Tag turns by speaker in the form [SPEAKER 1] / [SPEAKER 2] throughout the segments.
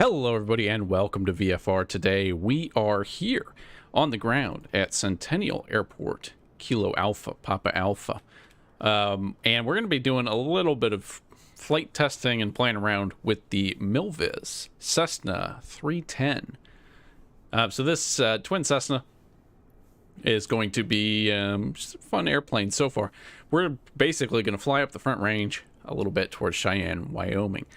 [SPEAKER 1] Hello everybody and welcome to VFR. Today we are here on the ground at Centennial Airport, Kilo Alpha, Papa Alpha. And we're going to be doing a little bit of flight testing and playing around with the Milviz Cessna 310. So this twin Cessna is going to be just a fun airplane so far. We're basically going to fly up the front range a little bit towards Cheyenne, Wyoming.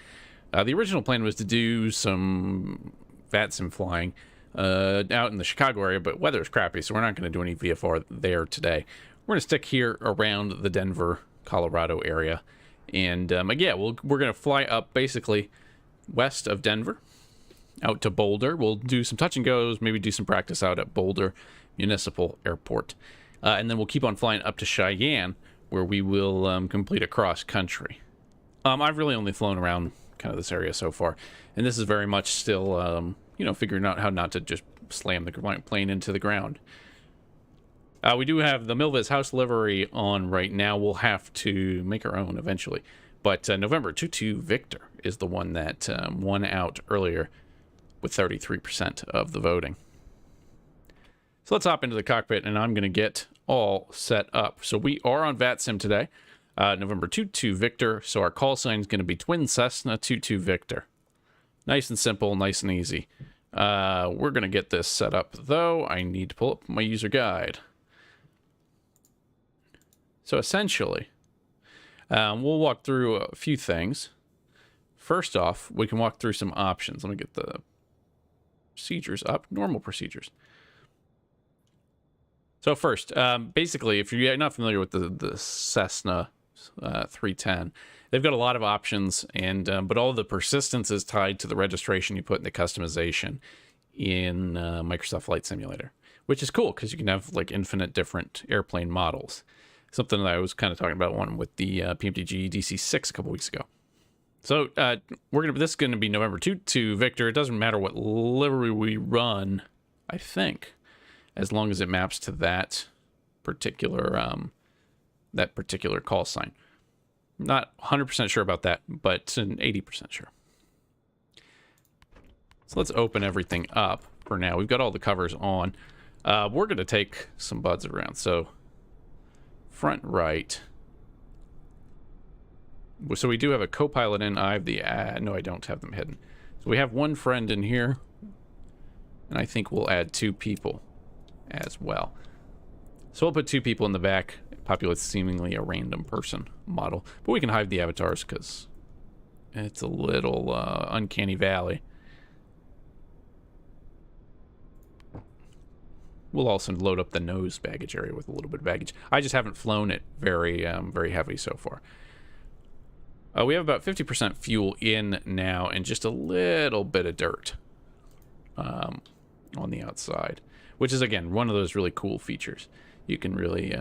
[SPEAKER 1] The original plan was to do some VATSIM flying out in the Chicago area, but weather's crappy, so we're not going to do any VFR there today. We're going to stick here around the Denver, Colorado area. And yeah, we're going to fly up basically west of Denver out to Boulder. We'll do some touch and goes, maybe do some practice out at Boulder Municipal Airport. And then we'll keep on flying up to Cheyenne, where we will complete a cross country. I've really only flown around kind of this area so far, and this is very much still figuring out how not to just slam the plane into the ground. We do have the Milviz house livery on right now. We'll have to make our own eventually, but November 22 Victor is the one that won out earlier with 33% of the voting. So let's hop into the cockpit and I'm going to get all set up. So we are on VATSIM today. November 22 Victor, so our call sign is going to be Twin Cessna 22 Victor. Nice and simple, nice and easy. We're going to get this set up, though. I need to pull up my user guide. So essentially, we'll walk through a few things. First off, we can walk through some options. Let me get the procedures up, normal procedures. So first, basically, if you're not familiar with the Cessna 310, they've got a lot of options, and but all of the persistence is tied to the registration you put in the customization in Microsoft Flight Simulator, which is cool because you can have like infinite different airplane models. Something that I was kind of talking about one with the PMDG DC-6 a couple weeks ago. So this is going to be November 22 Victor. It doesn't matter what livery we run, I think, as long as it maps to that particular call sign. Not 100% sure about that, but an 80% sure. So let's open everything up for now. We've got all the covers on. We're going to take some buds around. So front right. So we do have a co-pilot in. I have the no, I don't have them hidden. So we have one friend in here, and I think we'll add two people as well. So we'll put two people in the back, populate seemingly a random person model, but we can hide the avatars because it's a little uncanny valley. We'll also load up the nose baggage area with a little bit of baggage. I just haven't flown it very heavy so far. We have about 50% fuel in now and just a little bit of dirt on the outside, which is, again, one of those really cool features. You can really,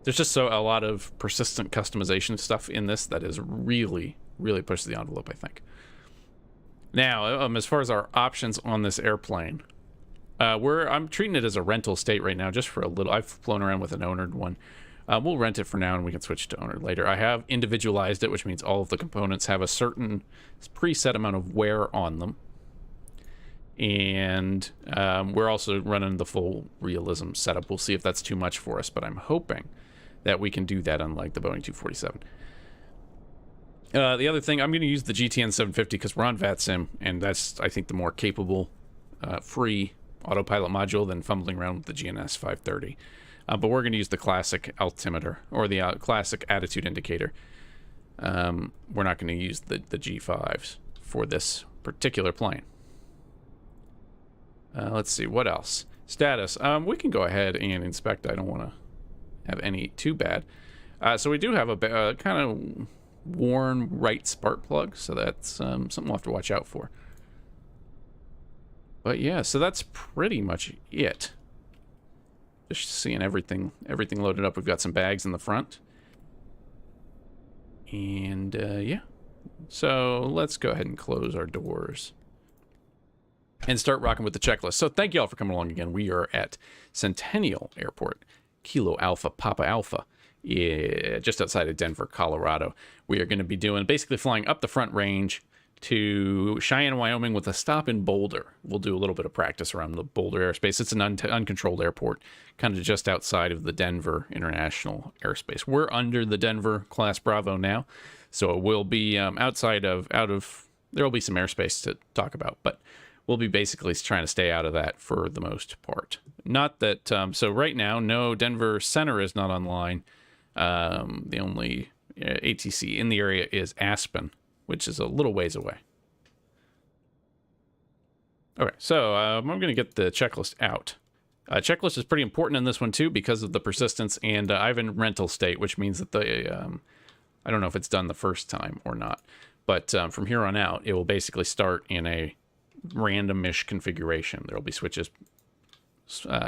[SPEAKER 1] there's just a lot of persistent customization stuff in this that is really, really pushes the envelope, I think. Now, as far as our options on this airplane, I'm treating it as a rental state right now, just for a little. I've flown around with an ownered one. We'll rent it for now, and we can switch to ownered later. I have individualized it, which means all of the components have a certain preset amount of wear on them. And we're also running the full realism setup. We'll see if that's too much for us, but I'm hoping that we can do that, unlike the Boeing 247. The other thing, I'm going to use the GTN 750 because we're on VATSIM, and that's, I think, the more capable free autopilot module than fumbling around with the GNS 530. But we're going to use the classic altimeter, or the classic attitude indicator. We're not going to use the G5s for this particular plane. Let's see, what else? Status. We can go ahead and inspect. I don't want to have any too bad. So we do have a kind of worn right spark plug, so that's something we'll have to watch out for. But yeah, so that's pretty much it. Just seeing everything loaded up. We've got some bags in the front. And yeah. So let's go ahead and close our doors and start rocking with the checklist. So thank you all for coming along again. We are at Centennial Airport, Kilo Alpha, Papa Alpha, just outside of Denver, Colorado. We are going to be doing basically flying up the front range to Cheyenne, Wyoming with a stop in Boulder. We'll do a little bit of practice around the Boulder airspace. It's an uncontrolled airport, kind of just outside of the Denver International Airspace. We're under the Denver Class Bravo now, so it will be outside of, there will be some airspace to talk about, but we'll be basically trying to stay out of that for the most part. Not that, so right now, no, Denver Center is not online. The only ATC in the area is Aspen, which is a little ways away. Okay, so I'm going to get the checklist out. Checklist is pretty important in this one too because of the persistence, and I have in rental state, which means that I don't know if it's done the first time or not, but from here on out, it will basically start in a random-ish configuration. There will be switches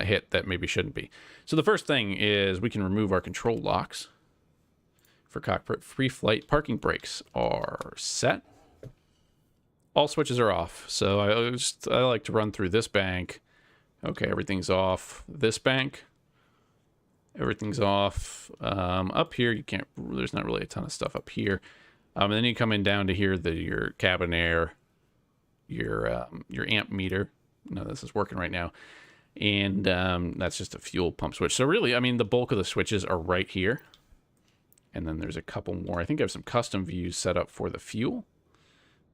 [SPEAKER 1] hit that maybe shouldn't be. So the first thing is we can remove our control locks. For cockpit pre-flight, parking brakes are set. All switches are off. So I like to run through this bank. Okay, everything's off. This bank, everything's off. Up here, you can't. There's not really a ton of stuff up here. And then you come in down to here, your cabin air, your amp meter. No, this is working right now, and that's just a fuel pump switch. So really, I mean, the bulk of the switches are right here. And then there's a couple more. I think I have some custom views set up for the fuel,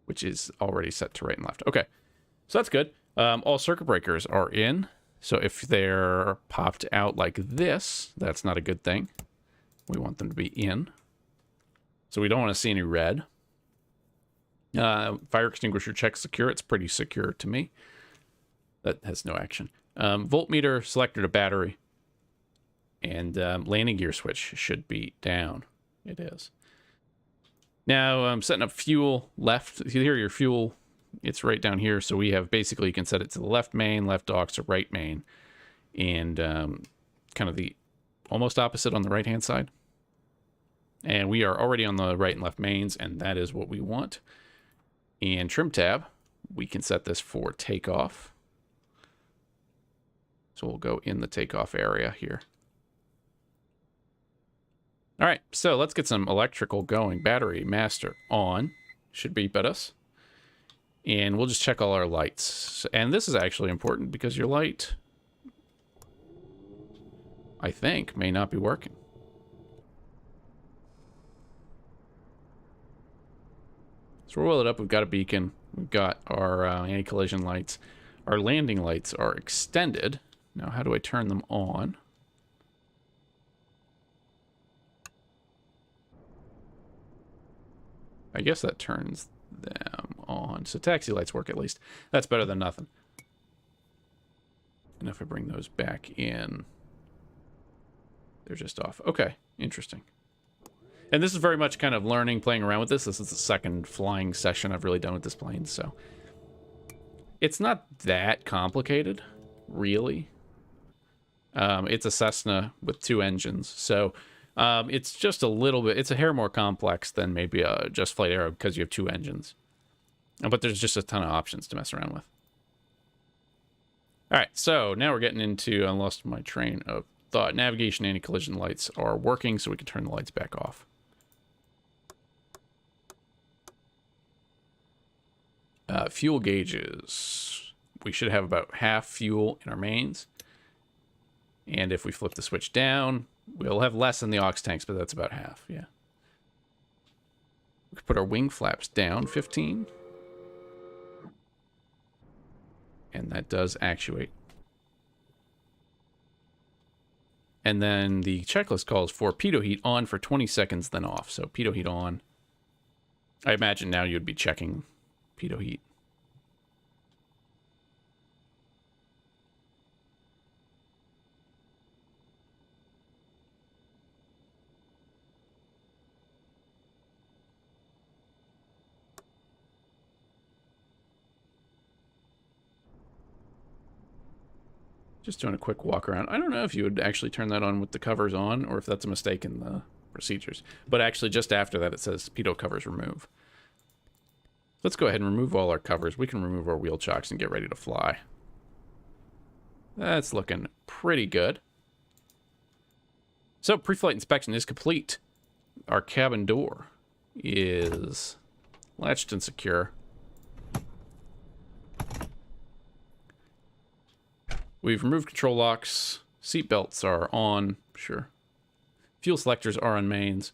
[SPEAKER 1] which is already set to right and left. Okay, so that's good. All circuit breakers are in. So if they're popped out like this, that's not a good thing. We want them to be in. So we don't want to see any red. Fire extinguisher check secure. It's pretty secure to me. That has no action. Voltmeter, selector to battery. And landing gear switch should be down. It is. Now I'm setting up fuel left. Here your fuel, it's right down here. So we have basically, you can set it to the left main, left aux, or right main. And kind of the almost opposite on the right hand side. And we are already on the right and left mains, and that is what we want. And trim tab, we can set this for takeoff. So we'll go in the takeoff area here. All right, so let's get some electrical going. Battery master on. Should beep at us. And we'll just check all our lights. And this is actually important because your light, I think, may not be working. So we'll roll it up. We've got a beacon. We've got our anti-collision lights. Our landing lights are extended. Now, how do I turn them on? I guess that turns them on. So taxi lights work at least. That's better than nothing. And if I bring those back in, they're just off. Okay, interesting. And this is very much kind of learning, playing around with this. This is the second flying session I've really done with this plane, so it's not that complicated, really. It's a Cessna with 2 engines, so it's just a little bit, it's a hair more complex than maybe a Just Flight Arrow because you have 2 engines. But there's just a ton of options to mess around with. All right, so now we're getting into, I lost my train of thought. Navigation anti-collision lights are working, so we can turn the lights back off. Fuel gauges. We should have about half fuel in our mains. And if we flip the switch down, we'll have less in the aux tanks, but that's about half, yeah. We could put our wing flaps down 15. And that does actuate. And then the checklist calls for pitot heat on for 20 seconds, then off. So pitot heat on. I imagine now you'd be checking pitot heat. Just doing a quick walk around. I don't know if you would actually turn that on with the covers on or if that's a mistake in the procedures. But actually just after that it says pitot covers remove. Let's go ahead and remove all our covers. We can remove our wheel chocks and get ready to fly. That's looking pretty good. So pre-flight inspection is complete. Our cabin door is latched and secure. We've removed control locks. Seat belts are on. Sure. Fuel selectors are on mains.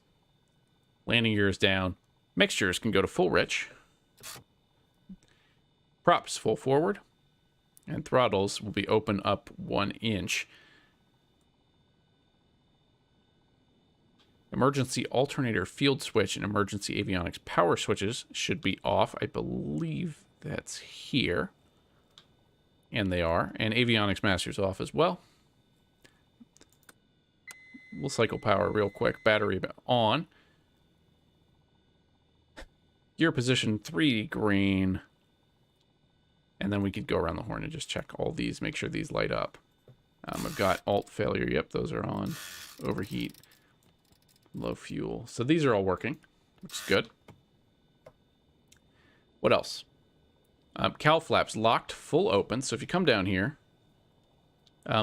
[SPEAKER 1] Landing gear is down. Mixtures can go to full rich. Props full forward. And throttles will be open up 1 inch. Emergency alternator field switch and emergency avionics power switches should be off. I believe that's here. And they are. And avionics master's off as well. We'll cycle power real quick. Battery on. Gear position 3 green. And then we could go around the horn and just check all these, make sure these light up. I've got alt failure. Yep, those are on. Overheat. Low fuel. So these are all working, which is good. What else? Cowl flaps locked, full open. So if you come down here,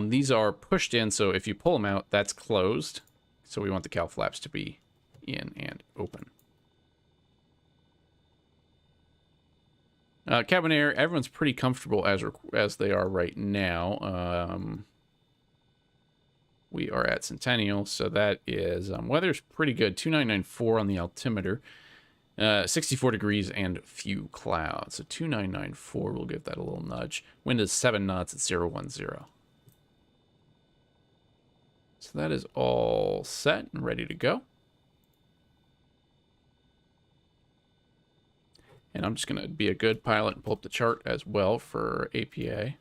[SPEAKER 1] these are pushed in. So if you pull them out, that's closed. So we want the cowl flaps to be in and open. Cabin air, everyone's pretty comfortable as they are right now. We are at Centennial, so that is, weather's pretty good. 2994 on the altimeter. 64 degrees and few clouds. So 2994, we'll give that a little nudge. Wind is 7 knots at 010. So that is all set and ready to go. And I'm just going to be a good pilot and pull up the chart as well for APA.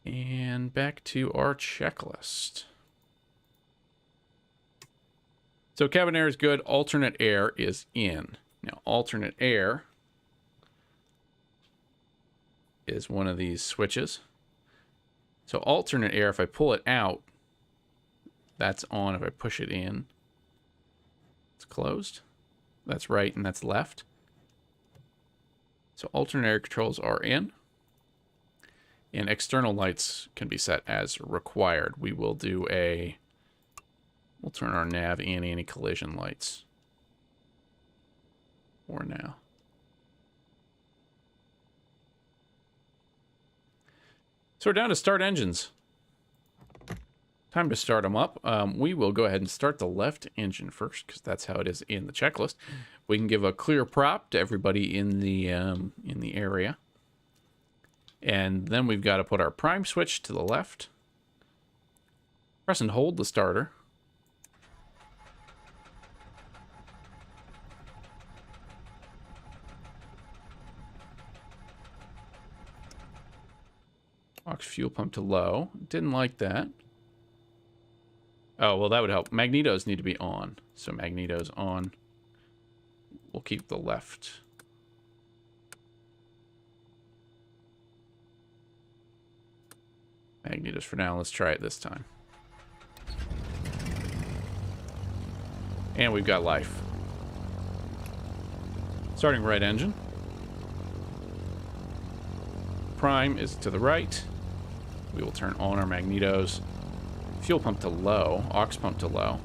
[SPEAKER 1] And back to our checklist. So cabin air is good. Alternate air is in. Now, alternate air is one of these switches. So alternate air, if I pull it out, that's on. If I push it in, it's closed. That's right, and that's left. So alternate air controls are in. And external lights can be set as required. We will do a... We'll turn our nav and anti-collision lights. For now. So we're down to start engines. Time to start them up. We will go ahead and start the left engine first, because that's how it is in the checklist. We can give a clear prop to everybody in the area. And then we've got to put our prime switch to the left. Press and hold the starter. Aux fuel pump to low. Didn't like that. Oh, well, that would help. Magnetos need to be on. So magnetos on. We'll keep the left. Magnetos for now. Let's try it this time. And we've got life. Starting right engine. Prime is to the right. We will turn on our magnetos. Fuel pump to low. Aux pump to low.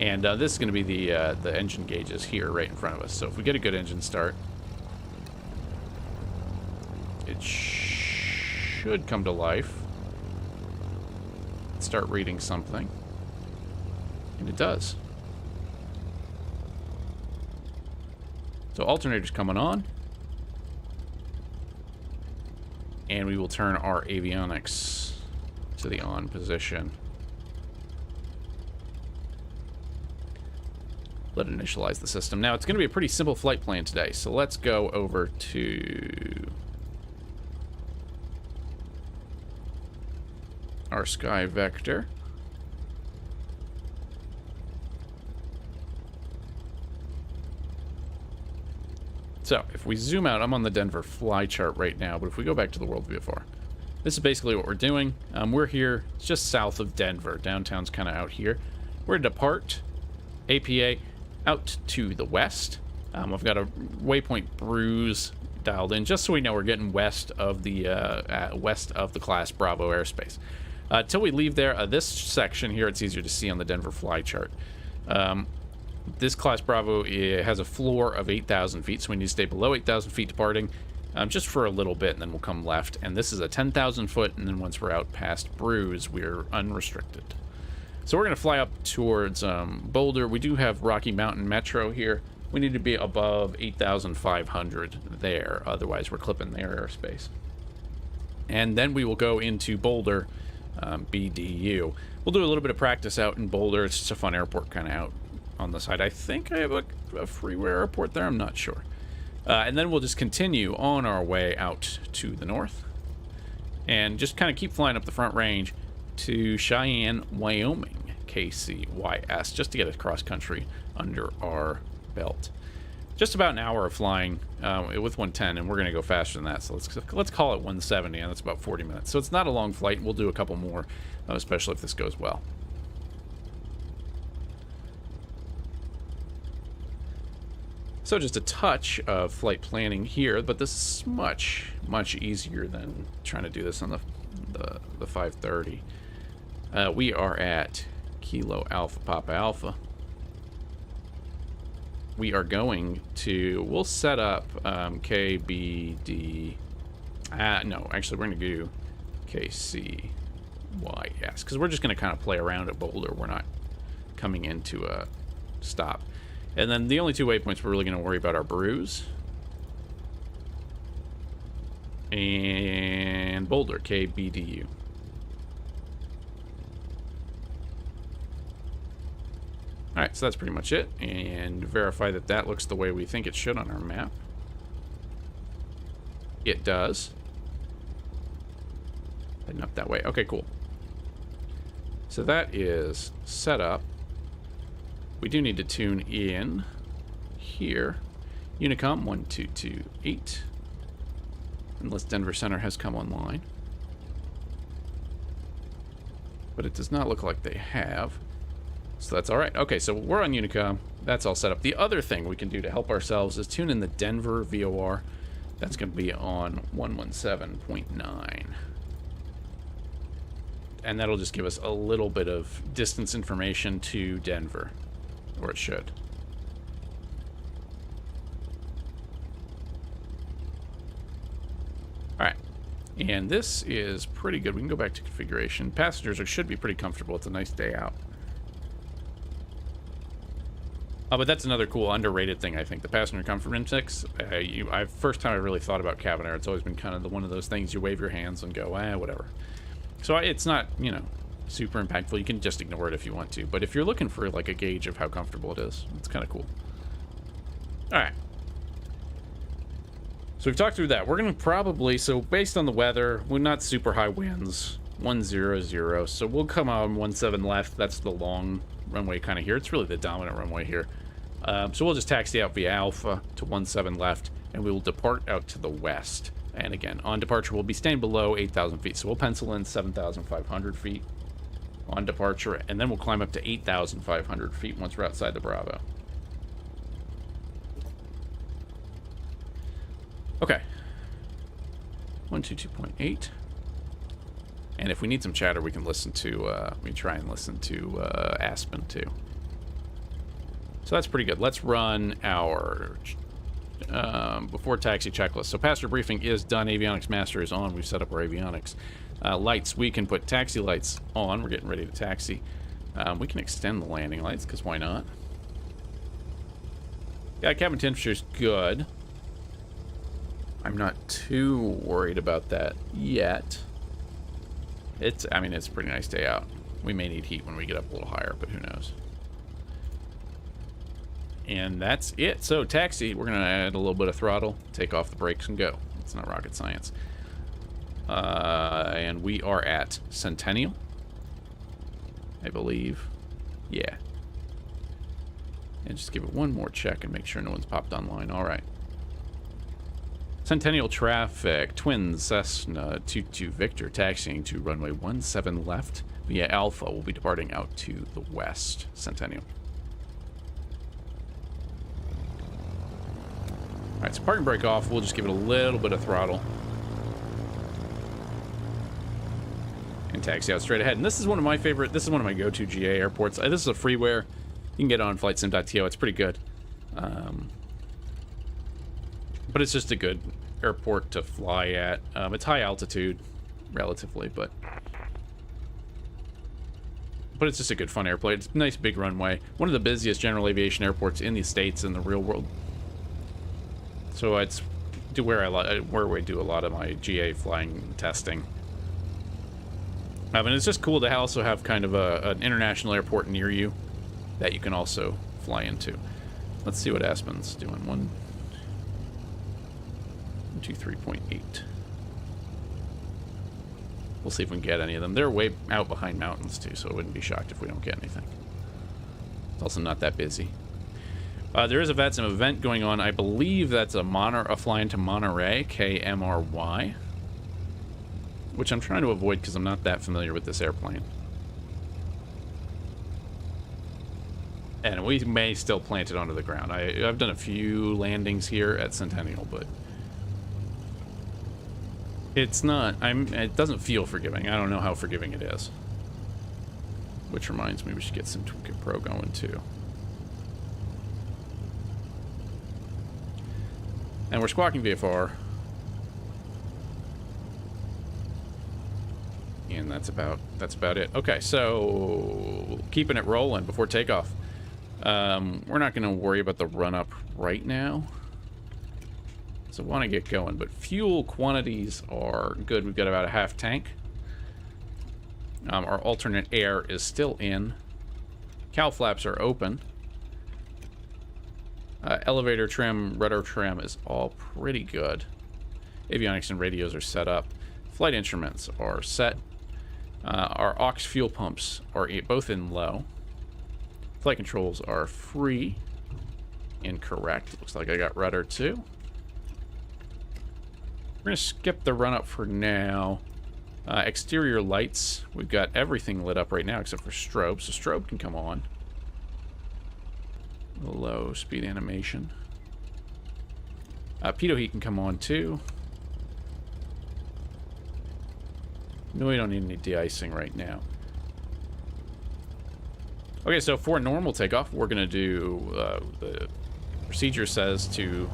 [SPEAKER 1] And this is going to be the engine gauges here right in front of us. So if we get a good engine start, it should come to life. Start reading something. And it does. So alternator's coming on. And we will turn our avionics to the on position. Let it initialize the system. Now, it's going to be a pretty simple flight plan today. So let's go over to our sky vector. So, if we zoom out, I'm on the Denver fly chart right now, but if we go back to the World VFR, this is basically what we're doing. We're here, it's just south of Denver. Downtown's kind of out here. We're to depart APA out to the west. I've got a waypoint bruise dialed in, just so we know we're getting west of the Class Bravo airspace. Till we leave there, this section here, it's easier to see on the Denver fly chart. This class Bravo, it has a floor of 8,000 feet, so we need to stay below 8,000 feet departing just for a little bit, and then we'll come left. And this is a 10,000 foot, and then once we're out past Bruise, we're unrestricted. So we're going to fly up towards Boulder. We do have Rocky Mountain Metro here. We need to be above 8,500 there, otherwise we're clipping their airspace. And then we will go into Boulder, BDU. We'll do a little bit of practice out in Boulder. It's just a fun airport kind of out on the side. I think I have a freeway airport there. I'm not sure. And then we'll just continue on our way out to the north and just kind of keep flying up the Front Range to Cheyenne, Wyoming, KCYS, just to get it cross country under our belt. Just about an hour of flying with 110, and we're going to go faster than that. So let's call it 170, and that's about 40 minutes. So it's not a long flight. We'll do a couple more, especially if this goes well. So just a touch of flight planning here, but this is much easier than trying to do this on the 530. We are at Kilo Alpha Papa Alpha. We are going to, we'll set up KBD. No, actually we're going to do KCYS, because we're just going to kind of play around at Boulder. We're not coming into a stop. And then the only two waypoints we're really going to worry about are Bruise and Boulder, KBDU. Alright, so that's pretty much it. And verify that that looks the way we think it should on our map. It does. Heading up that way. Okay, cool. So that is set up. We do need to tune in here. Unicom 1228. Unless Denver Center has come online. But it does not look like they have. So that's all right. Okay, so we're on Unicom. That's all set up. The other thing we can do to help ourselves is tune in the Denver VOR. That's going to be on 117.9. And that'll just give us a little bit of distance information to Denver. Or it should. Alright. And this is pretty good. We can go back to configuration. Passengers should be pretty comfortable. It's a nice day out. But that's another cool underrated thing, I think. The passenger comfort index. First time I really thought about cabin air. It's always been kind of one of those things you wave your hands and go, whatever. So it's not, super impactful. You can just ignore it if you want to. But if you're looking for like a gauge of how comfortable it is, it's kind of cool. All right. So we've talked through that. We're going to probably, so based on the weather, we're not super high winds, 100. So we'll come on 17 left. That's the long runway kind of here. It's really the dominant runway here. So we'll just taxi out via Alpha to 17 left, and we will depart out to the west. And again, on departure, we'll be staying below 8,000 feet. So we'll pencil in 7,500 feet on departure, and then we'll climb up to 8,500 feet once we're outside the Bravo. Okay. 122.8. And if we need some chatter, we can listen to, we try and listen to Aspen too. So that's pretty good. Let's run our before taxi checklist. So passenger briefing is done. Avionics master is on. We've set up our avionics. Lights, we can put taxi lights on. We're getting ready to taxi. We can extend the landing lights, because why not? Yeah, cabin temperature's good. I'm not too worried about that yet. I mean, it's a pretty nice day out. We may need heat when we get up a little higher, but who knows? And that's it. So taxi, we're going to add a little bit of throttle, take off the brakes, and go. It's not rocket science. And we are at Centennial, I believe. Yeah. And just give it one more check and make sure no one's popped online. All right. Centennial traffic, Twin Cessna 22 Victor, taxiing to runway 17 left via Alpha. We'll be departing out to the west, Centennial. All right, so parking brake off. We'll just give it a little bit of throttle. And taxi out straight ahead. And this is one of my favorite, this is one of my go-to GA airports. This is a freeware. You can get on flightsim.to. It's pretty good. But it's just a good airport to fly at. It's high altitude, relatively, but it's just a good fun airplane. It's a nice big runway. One of the busiest general aviation airports in the States in the real world. So it's where we do a lot of my GA flying testing. And it's just cool to also have kind of an international airport near you that you can also fly into. Let's see what Aspen's doing. 123.8. We'll see if we can get any of them. They're way out behind mountains too, so I wouldn't be shocked if we don't get anything. It's also not that busy. There is a VATSIM event going on. I believe that's a flying to Monterey, KMRY, which I'm trying to avoid because I'm not that familiar with this airplane. And we may still plant it onto the ground. I've done a few landings here at Centennial, but it's not. It doesn't feel forgiving. I don't know how forgiving it is. Which reminds me, we should get some Toolkit Pro going too. And we're squawking VFR. And that's about it. Okay, so keeping it rolling before takeoff. We're not going to worry about the run-up right now. So I want to get going, but fuel quantities are good. We've got about a half tank. Our alternate air is still in. Cowl flaps are open. Elevator trim, rudder trim is all pretty good. Avionics and radios are set up. Flight instruments are set. Our aux fuel pumps are both in low. Flight controls are free. Incorrect. Looks like I got rudder too. We're going to skip the run-up for now. Exterior lights. We've got everything lit up right now except for strobe. So strobe can come on. Low speed animation. Pitot heat can come on too. No, we don't need any de-icing right now. Okay, so for normal takeoff, we're going to do, the procedure says to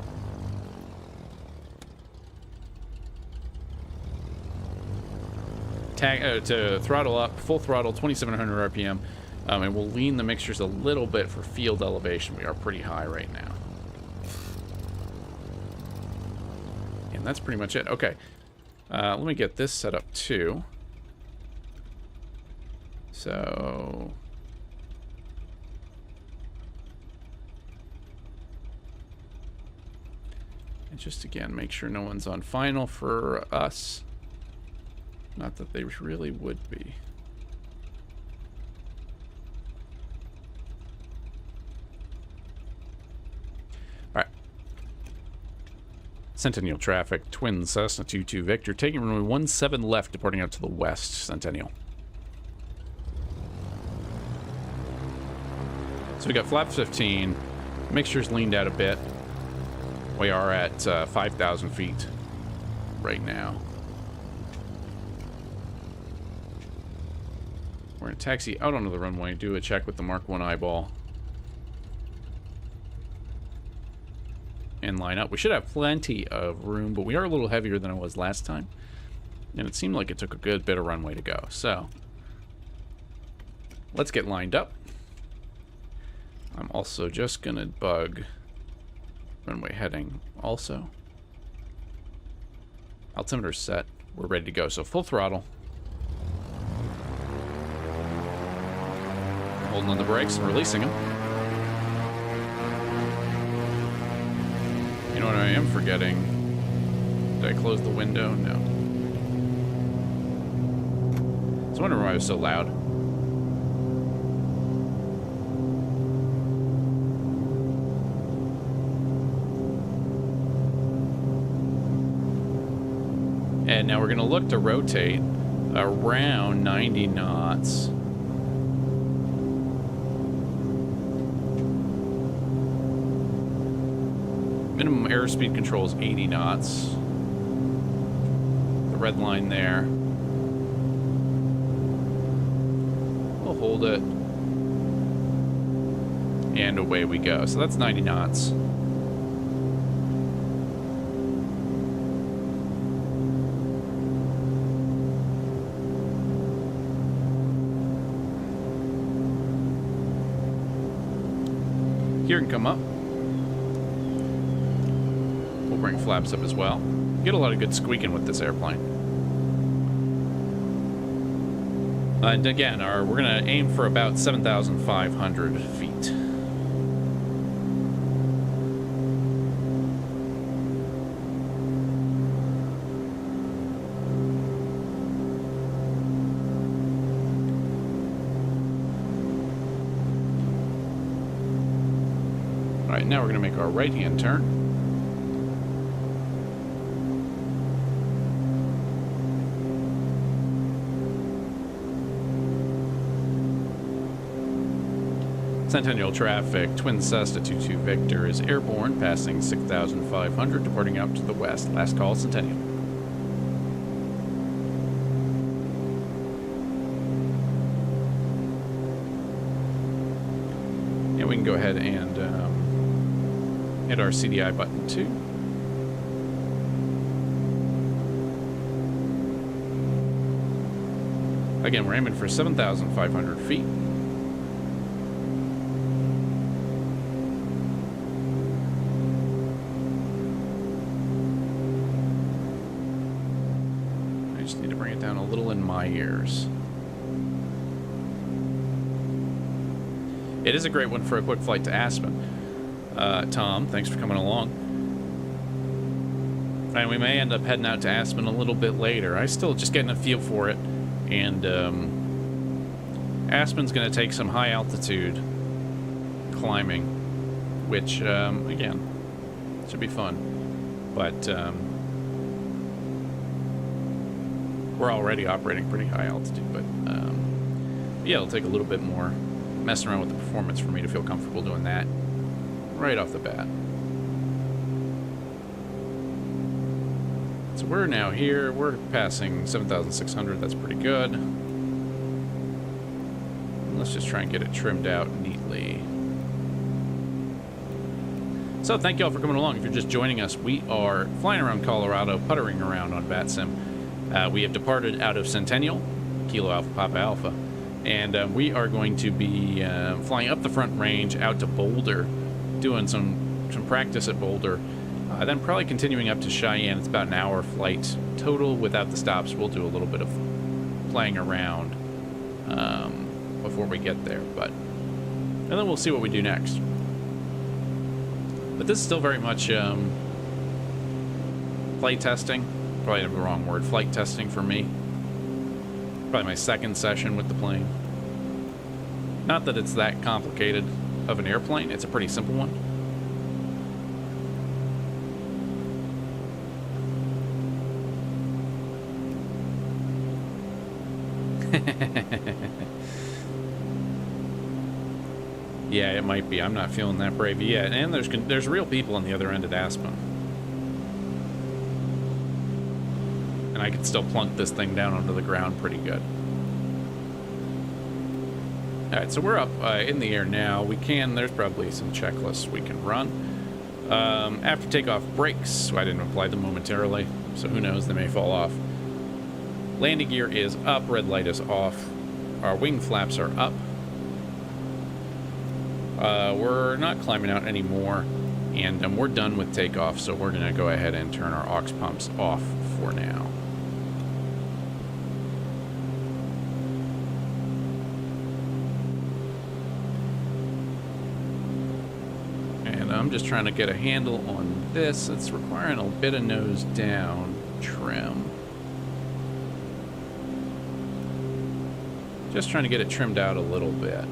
[SPEAKER 1] to throttle up, full throttle, 2,700 RPM, and we'll lean the mixtures a little bit for field elevation. We are pretty high right now. And that's pretty much it. Okay, let me get this set up too. So... and just again, make sure no one's on final for us. Not that they really would be. All right. Centennial traffic, twin Cessna 22 Victor, taking runway 17 left, departing out to the west, Centennial. So we got flaps 15, mixture's leaned out a bit. We are at 5,000 feet right now. We're going to taxi out onto the runway, do a check with the Mark 1 eyeball. And line up. We should have plenty of room, but we are a little heavier than I was last time. And it seemed like it took a good bit of runway to go. So, let's get lined up. I'm also just going to bug runway heading also. Altimeter set. We're ready to go. So full throttle. Holding on the brakes and releasing them. You know what I am forgetting? Did I close the window? No. I was wondering why it was so loud. And now we're going to look to rotate around 90 knots. Minimum airspeed control is 80 knots. The red line there. We'll hold it. And away we go. So that's 90 knots. Gear can come up. We'll bring flaps up as well. Get a lot of good squeaking with this airplane. And again, we're going to aim for about 7,500 feet. All right, now we're going to make our right-hand turn. Centennial traffic, Twin Cessna 22 Victor is airborne, passing 6,500, departing out to the west. Last call, Centennial. Yeah, we can go ahead and hit our CDI button too. Again, we're aiming for 7,500 feet. My ears. It is a great one for a quick flight to Aspen. Tom, thanks for coming along. And we may end up heading out to Aspen a little bit later. I still just getting a feel for it. And Aspen's going to take some high altitude climbing, which, again, should be fun. But we're already operating pretty high altitude, but yeah, it'll take a little bit more messing around with the performance for me to feel comfortable doing that right off the bat. So we're now here. We're passing 7,600. That's pretty good. Let's just try and get it trimmed out neatly. So thank you all for coming along. If you're just joining us, we are flying around Colorado, puttering around on VATSIM. We have departed out of Centennial, Kilo Alpha Papa Alpha, and we are going to be flying up the front range out to Boulder, doing some practice at Boulder, then probably continuing up to Cheyenne. It's about an hour flight total without the stops. We'll do a little bit of playing around before we get there, and then we'll see what we do next. But this is still very much play testing. Probably the wrong word. Flight testing for me. Probably my second session with the plane. Not that it's that complicated of an airplane. It's a pretty simple one. Yeah, it might be. I'm not feeling that brave yet. And there's real people on the other end at Aspen. And I can still plunk this thing down onto the ground pretty good. Alright, so we're up in the air now. There's probably some checklists we can run. After takeoff brakes, I didn't apply them momentarily, so who knows, they may fall off. Landing gear is up, red light is off. Our wing flaps are up. We're not climbing out anymore, and we're done with takeoff, so we're going to go ahead and turn our aux pumps off for now. I'm just trying to get a handle on this. It's requiring a bit of nose down trim. Just trying to get it trimmed out a little bit.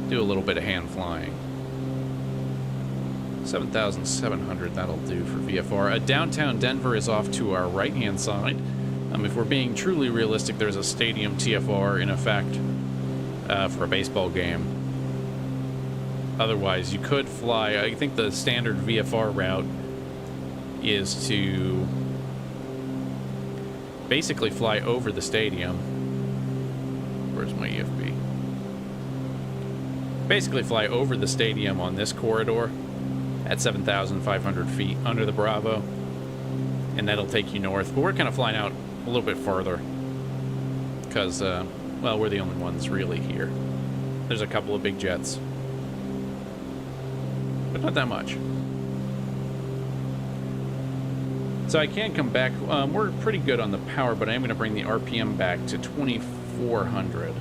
[SPEAKER 1] Do a little bit of hand flying. 7,700, that'll do for VFR. Downtown Denver is off to our right-hand side. If we're being truly realistic, there's a stadium TFR in effect for a baseball game. Otherwise, you could fly. I think the standard VFR route is to basically fly over the stadium. Where's my EFB? basically fly over the stadium on this corridor at 7,500 feet under the Bravo, and that'll take you north. But we're kind of flying out a little bit farther because, well, we're the only ones really here. There's a couple of big jets, but not that much. So I can come back. We're pretty good on the power, but I am going to bring the RPM back to 2,400.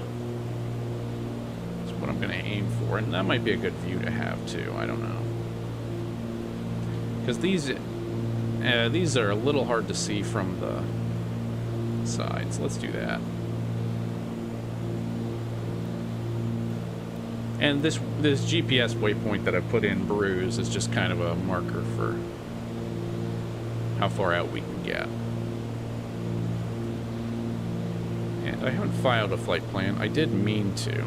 [SPEAKER 1] That's what I'm going to aim for, and that might be a good view to have too. I don't know, because these are a little hard to see from the sides. Let's do that. And this GPS waypoint that I put in Bruise is just kind of a marker for how far out we can get. And I haven't filed a flight plan. I did mean to.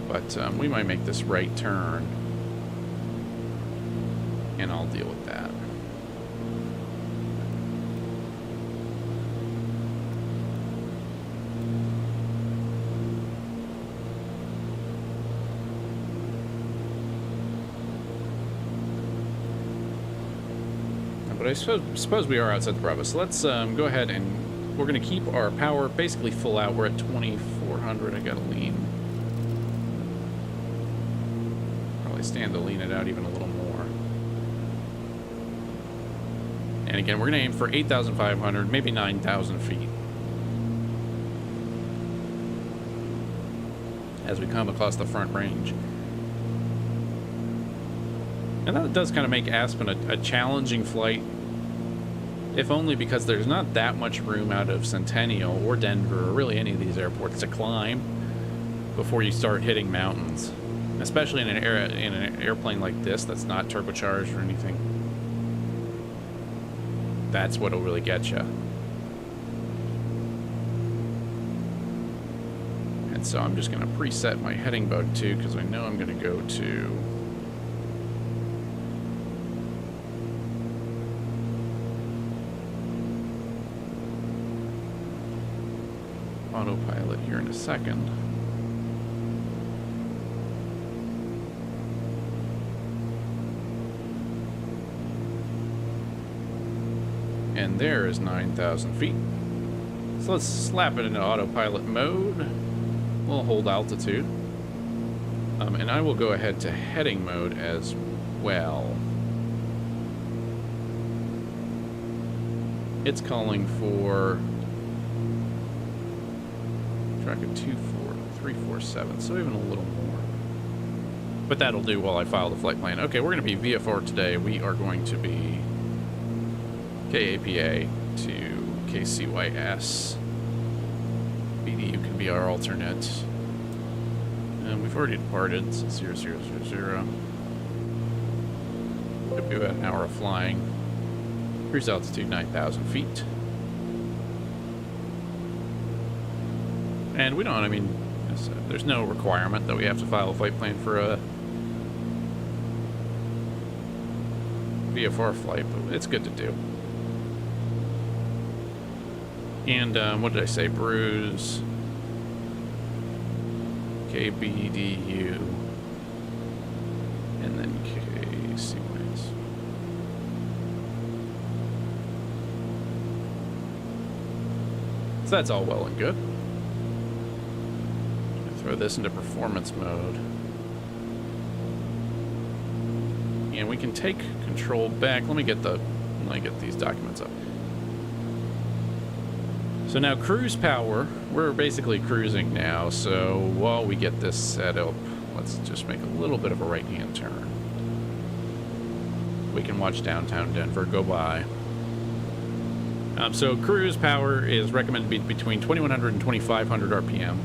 [SPEAKER 1] But we might make this right turn, and I'll deal with that. But I suppose we are outside the Bravo. So let's go ahead and we're going to keep our power basically full out. We're at 2,400. I got to lean. Probably stand to lean it out even a little more. And again, we're going to aim for 8,500, maybe 9,000 feet. As we come across the front range. And that does kind of make Aspen a challenging flight, if only because there's not that much room out of Centennial or Denver or really any of these airports to climb before you start hitting mountains, especially in an airplane like this that's not turbocharged or anything. That's what'll really get you. And so I'm just going to preset my heading mode too, because I know I'm going to go to autopilot here in a second. And there is 9,000 feet. So let's slap it into autopilot mode. We'll hold altitude. And I will go ahead to heading mode as well. It's calling for track of 24347, so even a little more. But that'll do while I file the flight plan. Okay, we're going to be VFR today. We are going to be KAPA to KCYS. BDU can be our alternate. And we've already departed, so 0000. Could be about an hour of flying. Cruise altitude 9,000 feet. And we don't, I mean, there's no requirement that we have to file a flight plan for a VFR flight, but it's good to do. And what did I say? Bruise, KBDU, and then KCYS. So that's all well and good. Throw this into performance mode. And we can take control back. Let me get these documents up. So now cruise power, we're basically cruising now. So while we get this set up, let's just make a little bit of a right-hand turn. We can watch downtown Denver go by. So cruise power is recommended to be between 2,100 and 2,500 RPM.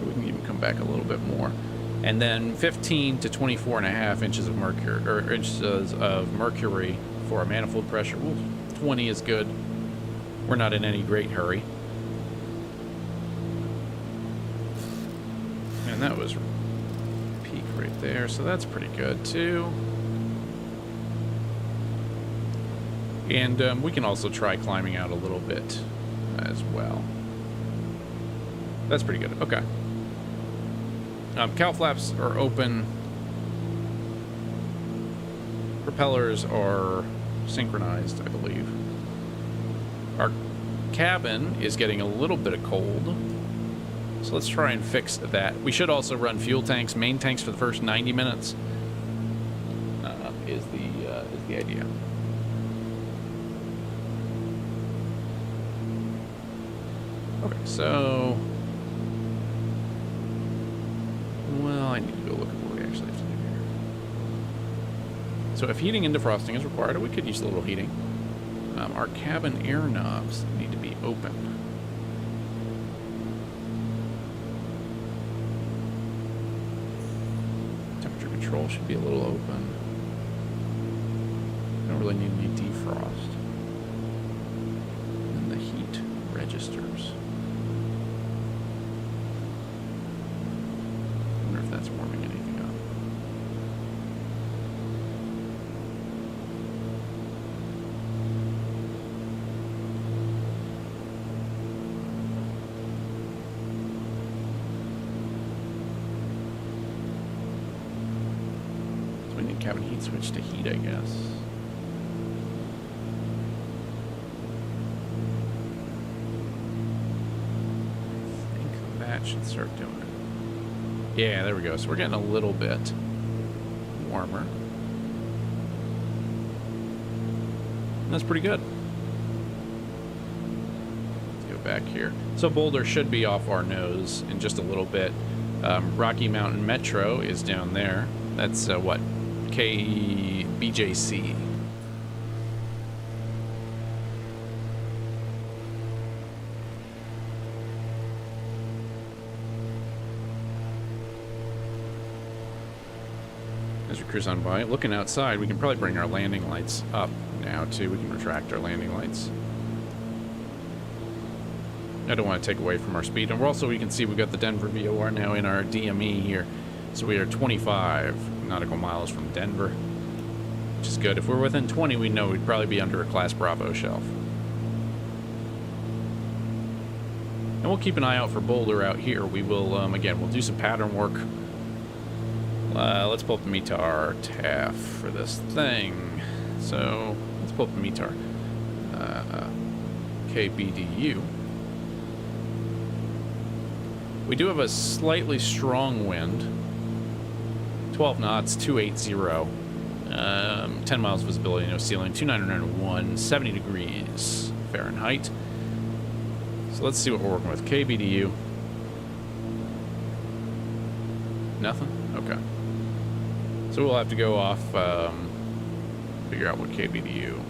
[SPEAKER 1] We can even come back a little bit more, and then 15 to 24.5 inches of mercury for our manifold pressure. Well, 20 is good. We're not in any great hurry, and that was peak right there, so that's pretty good too. And we can also try climbing out a little bit as well. That's pretty good. Okay. Cowl flaps are open. Propellers are synchronized, I believe. Our cabin is getting a little bit of cold. So let's try and fix that. We should also run fuel tanks, main tanks for the first 90 minutes. Is the idea. Okay, so... Well, I need to go look at what we actually have to do here. So if heating and defrosting is required, we could use a little heating. Our cabin air knobs need to be open. Temperature control should be a little open. Don't really need any defrost. And the heat registers. I wonder if that's warming anything up. So we need cabin heat switch to heat, I guess. Should start doing it. Yeah, there we go. So we're getting a little bit warmer. And that's pretty good. Let's go back here. So Boulder should be off our nose in just a little bit. Rocky Mountain Metro is down there. That's what? BJC. As we cruise on by, looking outside, we can probably bring our landing lights up now too. We can retract our landing lights. I don't want to take away from our speed. And we're also, we can see we've got the Denver Vor now in our DME here. So we are 25 nautical miles from Denver, which is good. If we're within 20, we know we'd probably be under a Class Bravo shelf. And we'll keep an eye out for Boulder out here. We will, again, we'll do some pattern work. Let's pull up the METAR TAF for this thing. So let's pull up the METAR KBDU. We do have a slightly strong wind. 12 knots, 280. 10 miles visibility, no ceiling, 2901, 70 degrees Fahrenheit. So let's see what we're working with. KBDU. Nothing? Okay. So we'll have to go off, figure out what KBDU.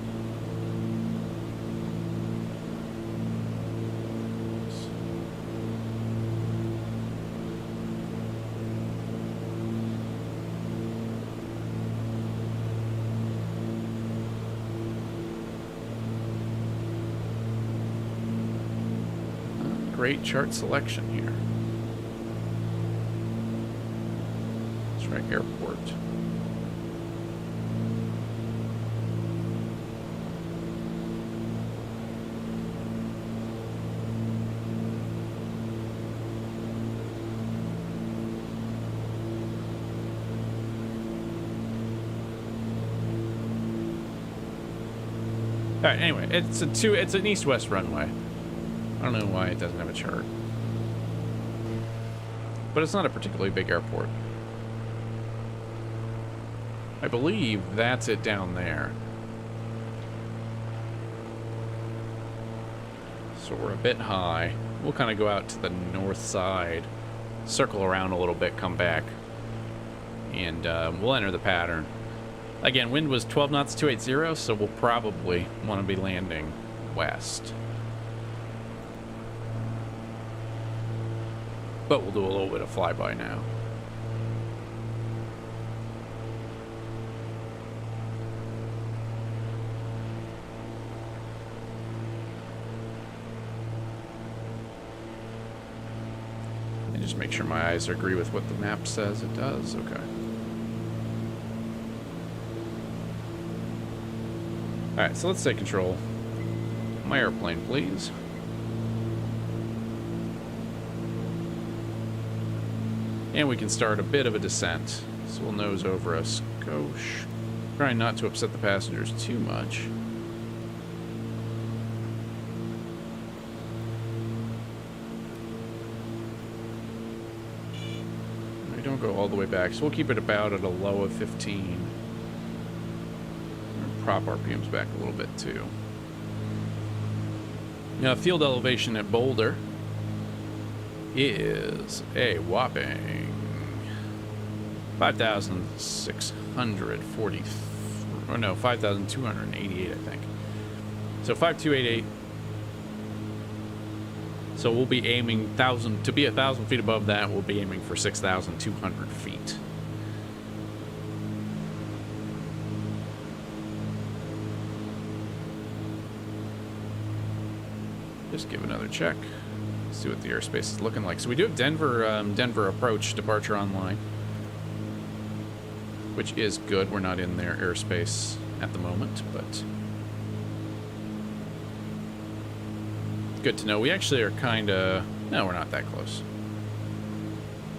[SPEAKER 1] Great chart selection here. Let's try airport. All right, anyway, it's an east-west runway. I don't know why it doesn't have a chart. But it's not a particularly big airport. I believe that's it down there. So we're a bit high. We'll kind of go out to the north side, circle around a little bit, come back, and we'll enter the pattern. Again, wind was 12 knots, 280, so we'll probably want to be landing west. But we'll do a little bit of flyby now. And just make sure my eyes agree with what the map says it does. Okay. Alright, so let's take control of my airplane, please. And we can start a bit of a descent. So we'll nose over a skosh. Trying not to upset the passengers too much. We don't go all the way back, so we'll keep it about at a low of 15. Prop RPMs back a little bit too. Now, field elevation at Boulder is a whopping 5,640, or no, 5,288, I think. So 5,288. So we'll be aiming 1,000 to be 1,000 feet above that. We'll be aiming for 6,200 feet. Just give another check. See what the airspace is looking like. So we do have Denver approach departure online, which is good. We're not in their airspace at the moment, but good to know. We actually are kind of... No, we're not that close.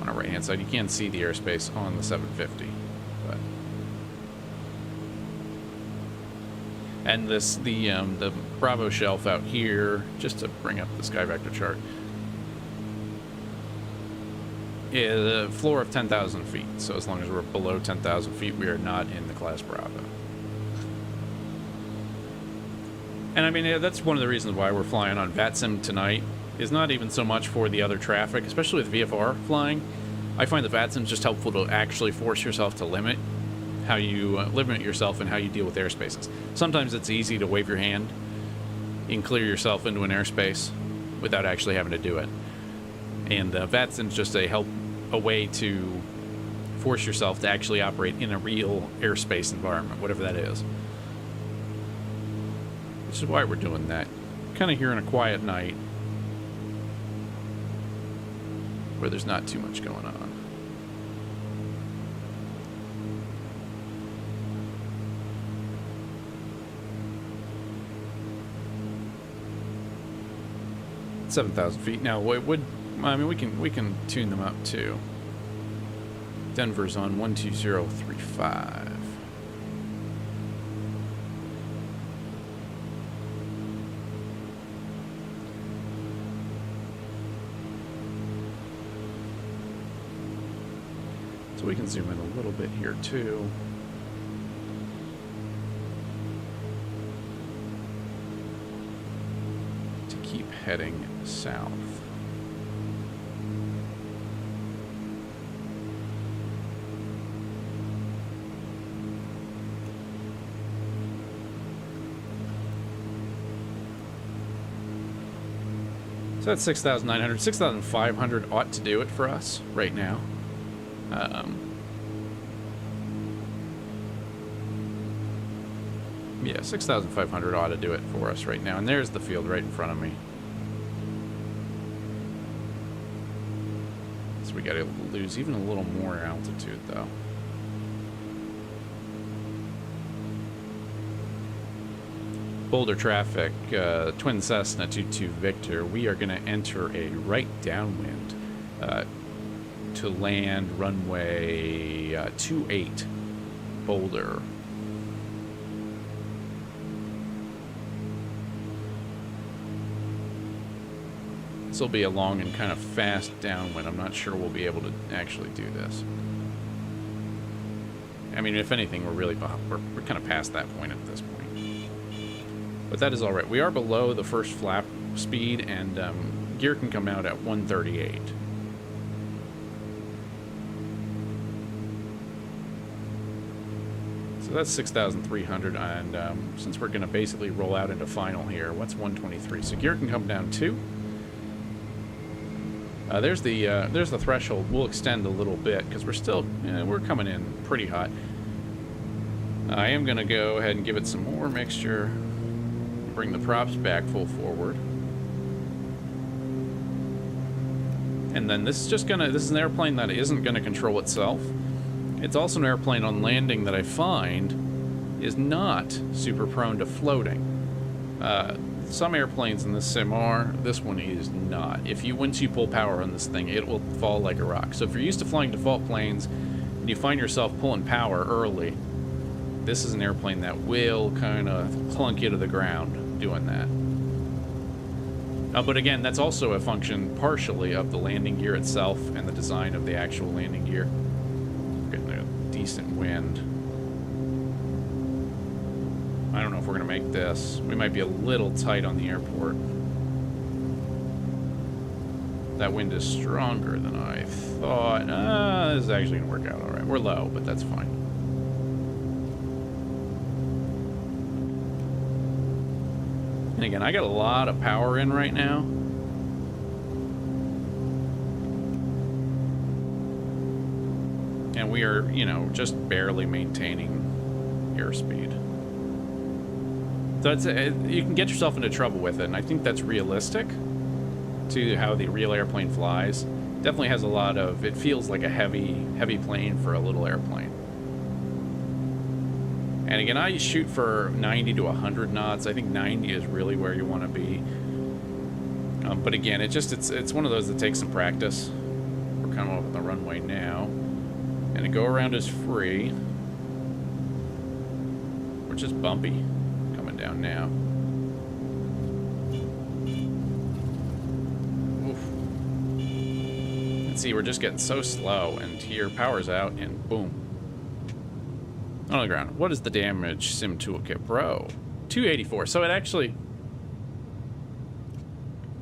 [SPEAKER 1] On our right-hand side, you can see the airspace on the 750, but... And the Bravo shelf out here, just to bring up the sky vector chart, is a floor of 10,000 feet. So as long as we're below 10,000 feet, we are not in the class Bravo. And I mean, that's one of the reasons why we're flying on VATSIM tonight, is not even so much for the other traffic, especially with VFR flying. I find the VATSIM is just helpful to actually force yourself to limit how you limit yourself and how you deal with airspaces. Sometimes it's easy to wave your hand and clear yourself into an airspace without actually having to do it. And VATSIM's just a way to force yourself to actually operate in a real airspace environment, whatever that is. Which is why we're doing that. Kind of here on a quiet night where there's not too much going on. It's 7,000 feet. Now, it would... I mean, we can tune them up too. Denver's on 12035. So we can zoom in a little bit here too. To keep heading south. So that's 6,900. 6,500 ought to do it for us right now. Yeah, 6,500 ought to do it for us right now. And there's the field right in front of me. So we got to lose even a little more altitude, though. Boulder traffic, Twin Cessna 22 Victor. We are going to enter a right downwind to land runway 28 Boulder. This will be a long and kind of fast downwind. I'm not sure we'll be able to actually do this. I mean, if anything, we're kind of past that point at this point. But that is all right. We are below the first flap speed, and gear can come out at 138. So that's 6,300, and since we're going to basically roll out into final here, what's 123? So gear can come down 2. There's the threshold. We'll extend a little bit because we're coming in pretty hot. I am going to go ahead and give it some more mixture. Bring the props back full forward. And then this is an airplane that isn't gonna control itself. It's also an airplane on landing that I find is not super prone to floating. Some airplanes in this sim are. This one is not. Once you pull power on this thing, it will fall like a rock. So if you're used to flying default planes and you find yourself pulling power early, this is an airplane that will kind of clunk you to the ground doing that. But again, that's also a function partially of the landing gear itself and the design of the actual landing gear. We're getting a decent wind. I don't know if we're going to make this. We might be a little tight on the airport. That wind is stronger than I thought. This is actually going to work out all right. We're low, but that's fine. And again, I got a lot of power in right now. And we are, you know, just barely maintaining airspeed. So you can get yourself into trouble with it, and I think that's realistic to how the real airplane flies. Definitely has a lot of, it feels like a heavy plane for a little airplane. And again, I shoot for 90 to 100 knots. I think 90 is really where you want to be. But again, it's one of those that takes some practice. We're coming up on the runway now. And to go around is free. We're just bumpy coming down now. Oof. And see, we're just getting so slow, and here, power's out, and boom. On the ground. What is the damage sim toolkit? Bro, 284. So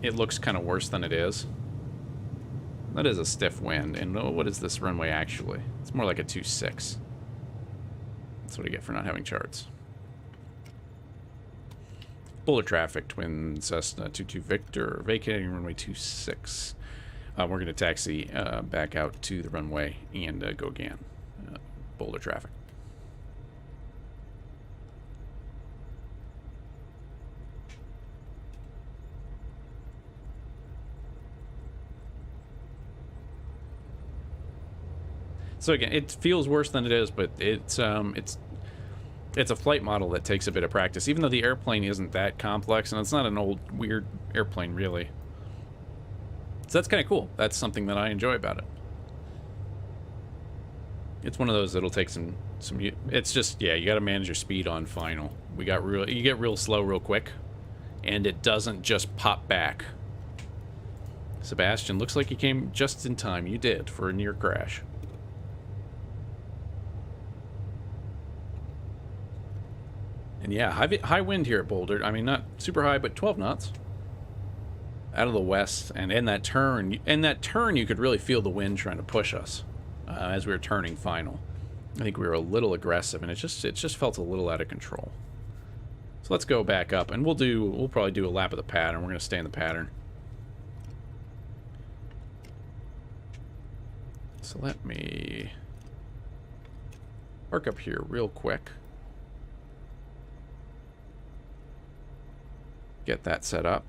[SPEAKER 1] it looks kind of worse than it is. That is a stiff wind. And what is this runway actually? It's more like a 2.6. That's what I get for not having charts. Boulder traffic, twin Cessna 22 Victor, vacating runway 26. We're going to taxi back out to the runway and go again. Boulder traffic. So again, it feels worse than it is, but it's a flight model that takes a bit of practice, even though the airplane isn't that complex, and it's not an old, weird airplane, really. So that's kind of cool. That's something that I enjoy about it. It's one of those that'll take some. It's just, yeah, you got to manage your speed on final. You get real slow real quick, and it doesn't just pop back. Sebastian, looks like you came just in time. You did for a near crash. And yeah, high wind here at Boulder. I mean, not super high, but 12 knots. Out of the west, and in that turn, you could really feel the wind trying to push us as we were turning final. I think we were a little aggressive, and it just felt a little out of control. So let's go back up, and we'll probably do a lap of the pattern. We're going to stay in the pattern. So let me park up here real quick. Get that set up.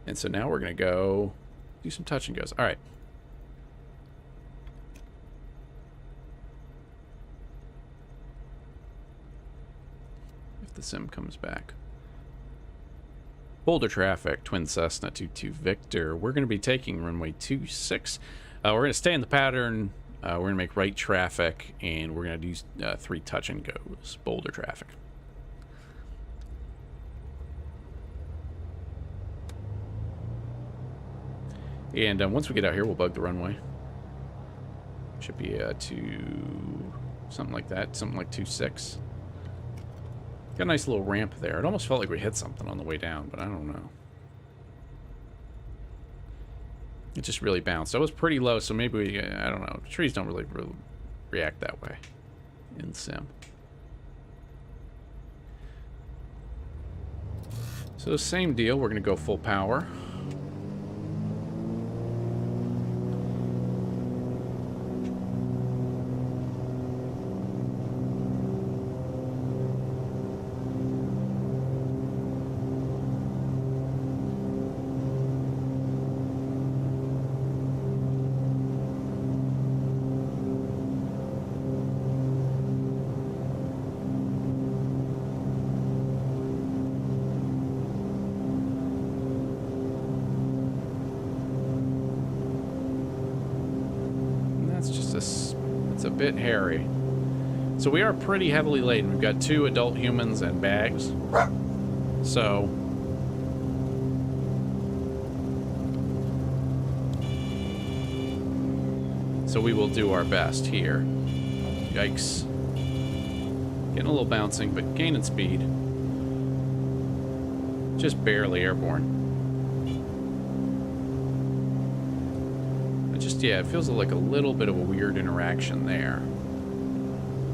[SPEAKER 1] And so now we're going to go do some touch and goes. All right. If the sim comes back. Boulder traffic, twin Cessna 22 Victor. We're going to be taking runway 26. We're going to stay in the pattern. We're going to make right traffic, and we're going to do 3 touch and goes. Boulder traffic. And once we get out here, we'll bug the runway. Should be something like that, something like 2.6. Got a nice little ramp there. It almost felt like we hit something on the way down, but I don't know. It just really bounced. I was pretty low, so maybe I don't know. Trees don't really react that way in sim. So same deal. We're going to go full power. bit hairy. So we are pretty heavily laden. We've got 2 adult humans and bags. So we will do our best here. Yikes. Getting a little bouncing, but gaining speed. Just barely airborne. Yeah, it feels like a little bit of a weird interaction there.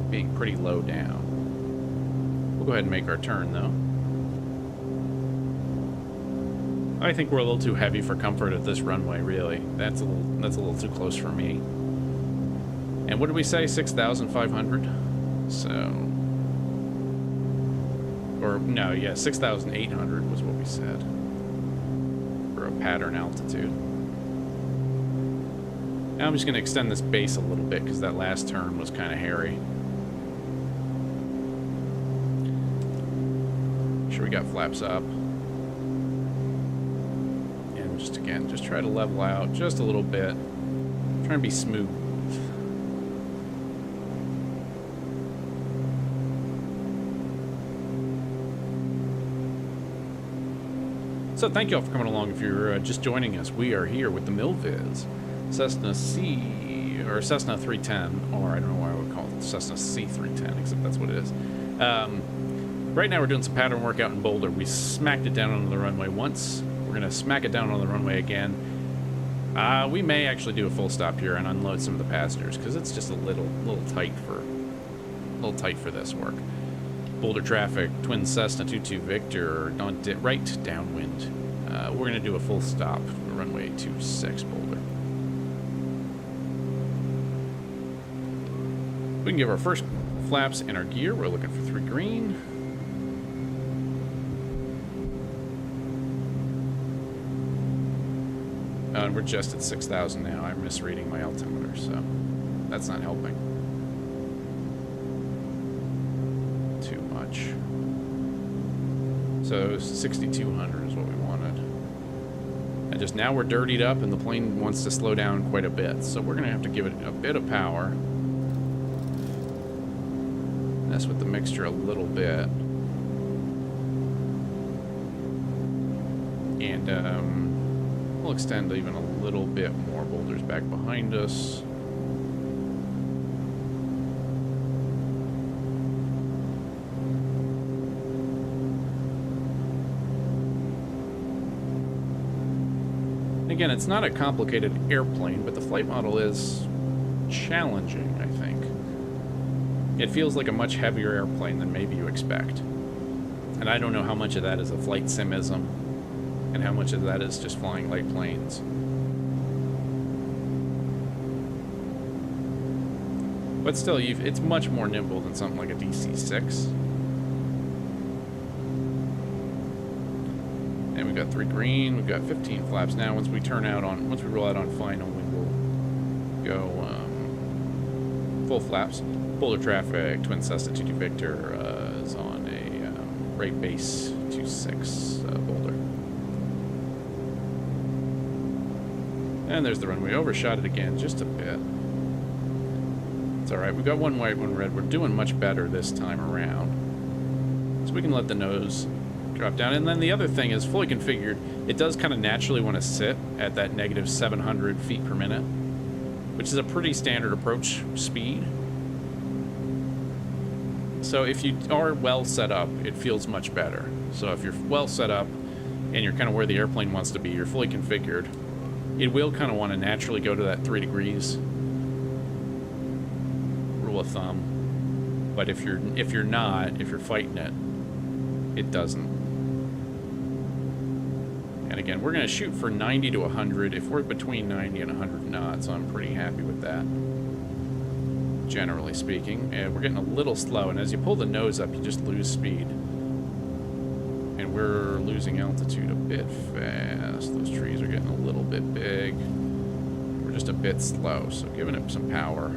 [SPEAKER 1] Being pretty low down. We'll go ahead and make our turn, though. I think we're a little too heavy for comfort at this runway, really. That's a little too close for me. And what did we say? 6,500? So... Or, no, yeah, 6,800 was what we said. For a pattern altitude. Now I'm just going to extend this base a little bit because that last turn was kind of hairy. Make sure we got flaps up. And just again, just try to level out just a little bit. Try and be smooth. So thank you all for coming along. If you're just joining us, we are here with the Milviz Cessna Cessna 310R. I don't know why I would call it Cessna C310, except that's what it is. Right now we're doing some pattern work out in Boulder. We smacked it down on the runway once. We're going to smack it down on the runway again. We may actually do a full stop here and unload some of the passengers because it's just a little tight for this work. Boulder traffic, twin Cessna 22 Victor, right downwind. We're going to do a full stop for runway 26 Boulder. We can give our first flaps in our gear. We're looking for 3 green. And we're just at 6,000 now. I'm misreading my altimeter, so that's not helping. Too much. So 6,200 is what we wanted. And just now we're dirtied up and the plane wants to slow down quite a bit. So we're going to have to give it a bit of power. Mess with the mixture a little bit. And we'll extend even a little bit more. Boulders back behind us. Again, it's not a complicated airplane, but the flight model is challenging, I think. It feels like a much heavier airplane than maybe you expect. And I don't know how much of that is a flight simism and how much of that is just flying light planes. But still, it's much more nimble than something like a DC-6. And we've got 3 green, we've got 15 flaps now. Once we roll out on final, we will go full flaps. Boulder traffic, twin Cessna 22 Victor is on a right base 26 Boulder. And there's the runway. Overshot it again just a bit. It's alright. We've got 1 white, 1 red. We're doing much better this time around. So we can let the nose drop down. And then the other thing is fully configured. It does kind of naturally want to sit at that negative 700 feet per minute, which is a pretty standard approach speed. So if you are well set up, it feels much better. So if you're well set up and you're kind of where the airplane wants to be, you're fully configured, it will kind of want to naturally go to that 3 degrees rule of thumb. But if you're fighting it, it doesn't. And again, we're going to shoot for 90 to 100. If we're between 90 and 100 knots, I'm pretty happy with that, generally speaking. And we're getting a little slow, and as you pull the nose up, you just lose speed. And we're losing altitude a bit fast. Those trees are getting a little bit big. We're just a bit slow, so giving it some power.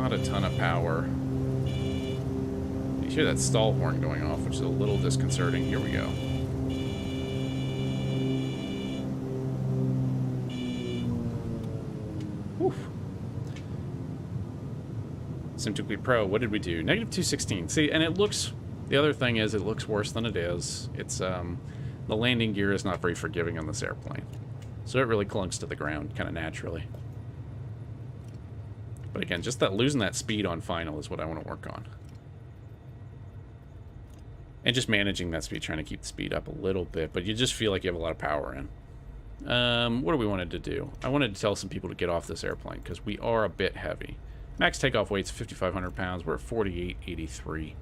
[SPEAKER 1] Not a ton of power. You hear that stall horn going off, which is a little disconcerting. Here we go. SimTuqui Pro, what did we do? Negative 216. See, and it looks... The other thing is, it looks worse than it is. It's, the landing gear is not very forgiving on this airplane. So it really clunks to the ground, kind of naturally. But again, just that losing that speed on final is what I want to work on. And just managing that speed, trying to keep the speed up a little bit, but you just feel like you have a lot of power in. What do we wanted to do? I wanted to tell some people to get off this airplane, because we are a bit heavy. Max takeoff weight's 5,500 pounds. We're at 4883.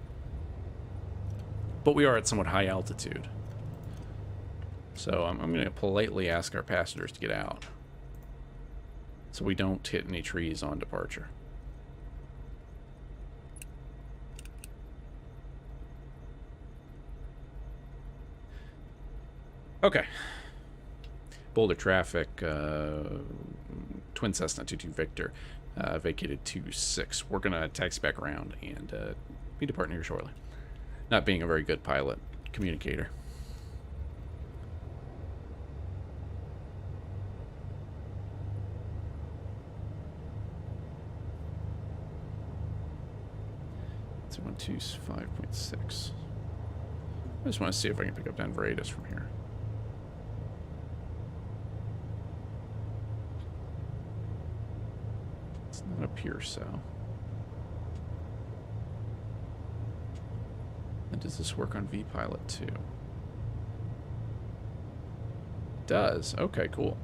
[SPEAKER 1] But we are at somewhat high altitude. So I'm going to politely ask our passengers to get out, so we don't hit any trees on departure. Okay. Boulder traffic, Twin Cessna 22 Victor, vacated 26. We're going to taxi back around and be departing here shortly. Not being a very good pilot communicator. It's 125.6. I just want to see if I can pick up Denver Vor from here. It's not appear so. And does this work on vPilot too? It does. Okay, cool.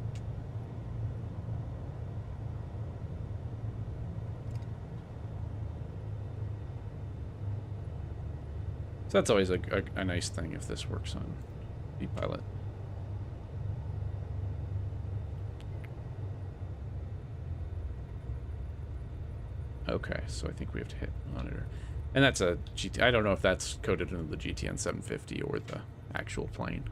[SPEAKER 1] So that's always a nice thing if this works on vPilot. Okay, so I think we have to hit monitor. And that's a GT. I don't know if that's coded into the GTN 750 or the actual plane.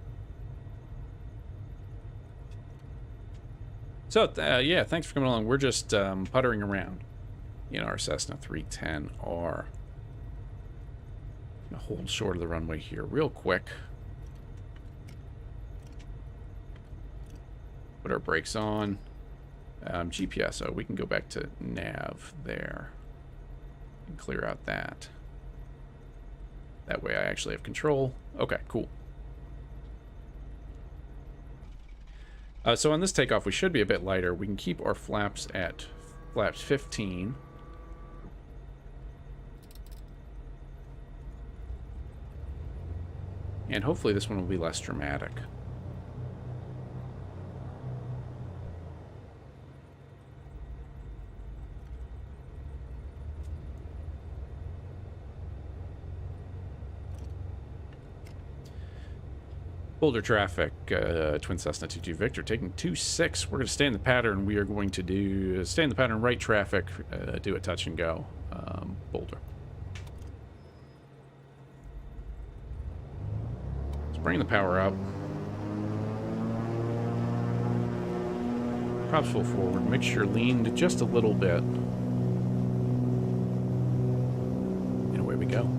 [SPEAKER 1] So, yeah, thanks for coming along. We're just puttering around in our Cessna 310R. Gonna hold short of the runway here real quick. Put our brakes on. GPS, so we can go back to nav there and clear out that. That way I actually have control. Okay, cool. So on this takeoff, we should be a bit lighter. We can keep our flaps at flaps 15. And hopefully this one will be less dramatic. Boulder traffic, Twin Cessna 22 Victor, taking 26. We're going to stay in the pattern. We are going to do stay in the pattern, right traffic, do a touch and go, Boulder. Let's bring the power up. Props full forward. Make sure leaned just a little bit. And away we go.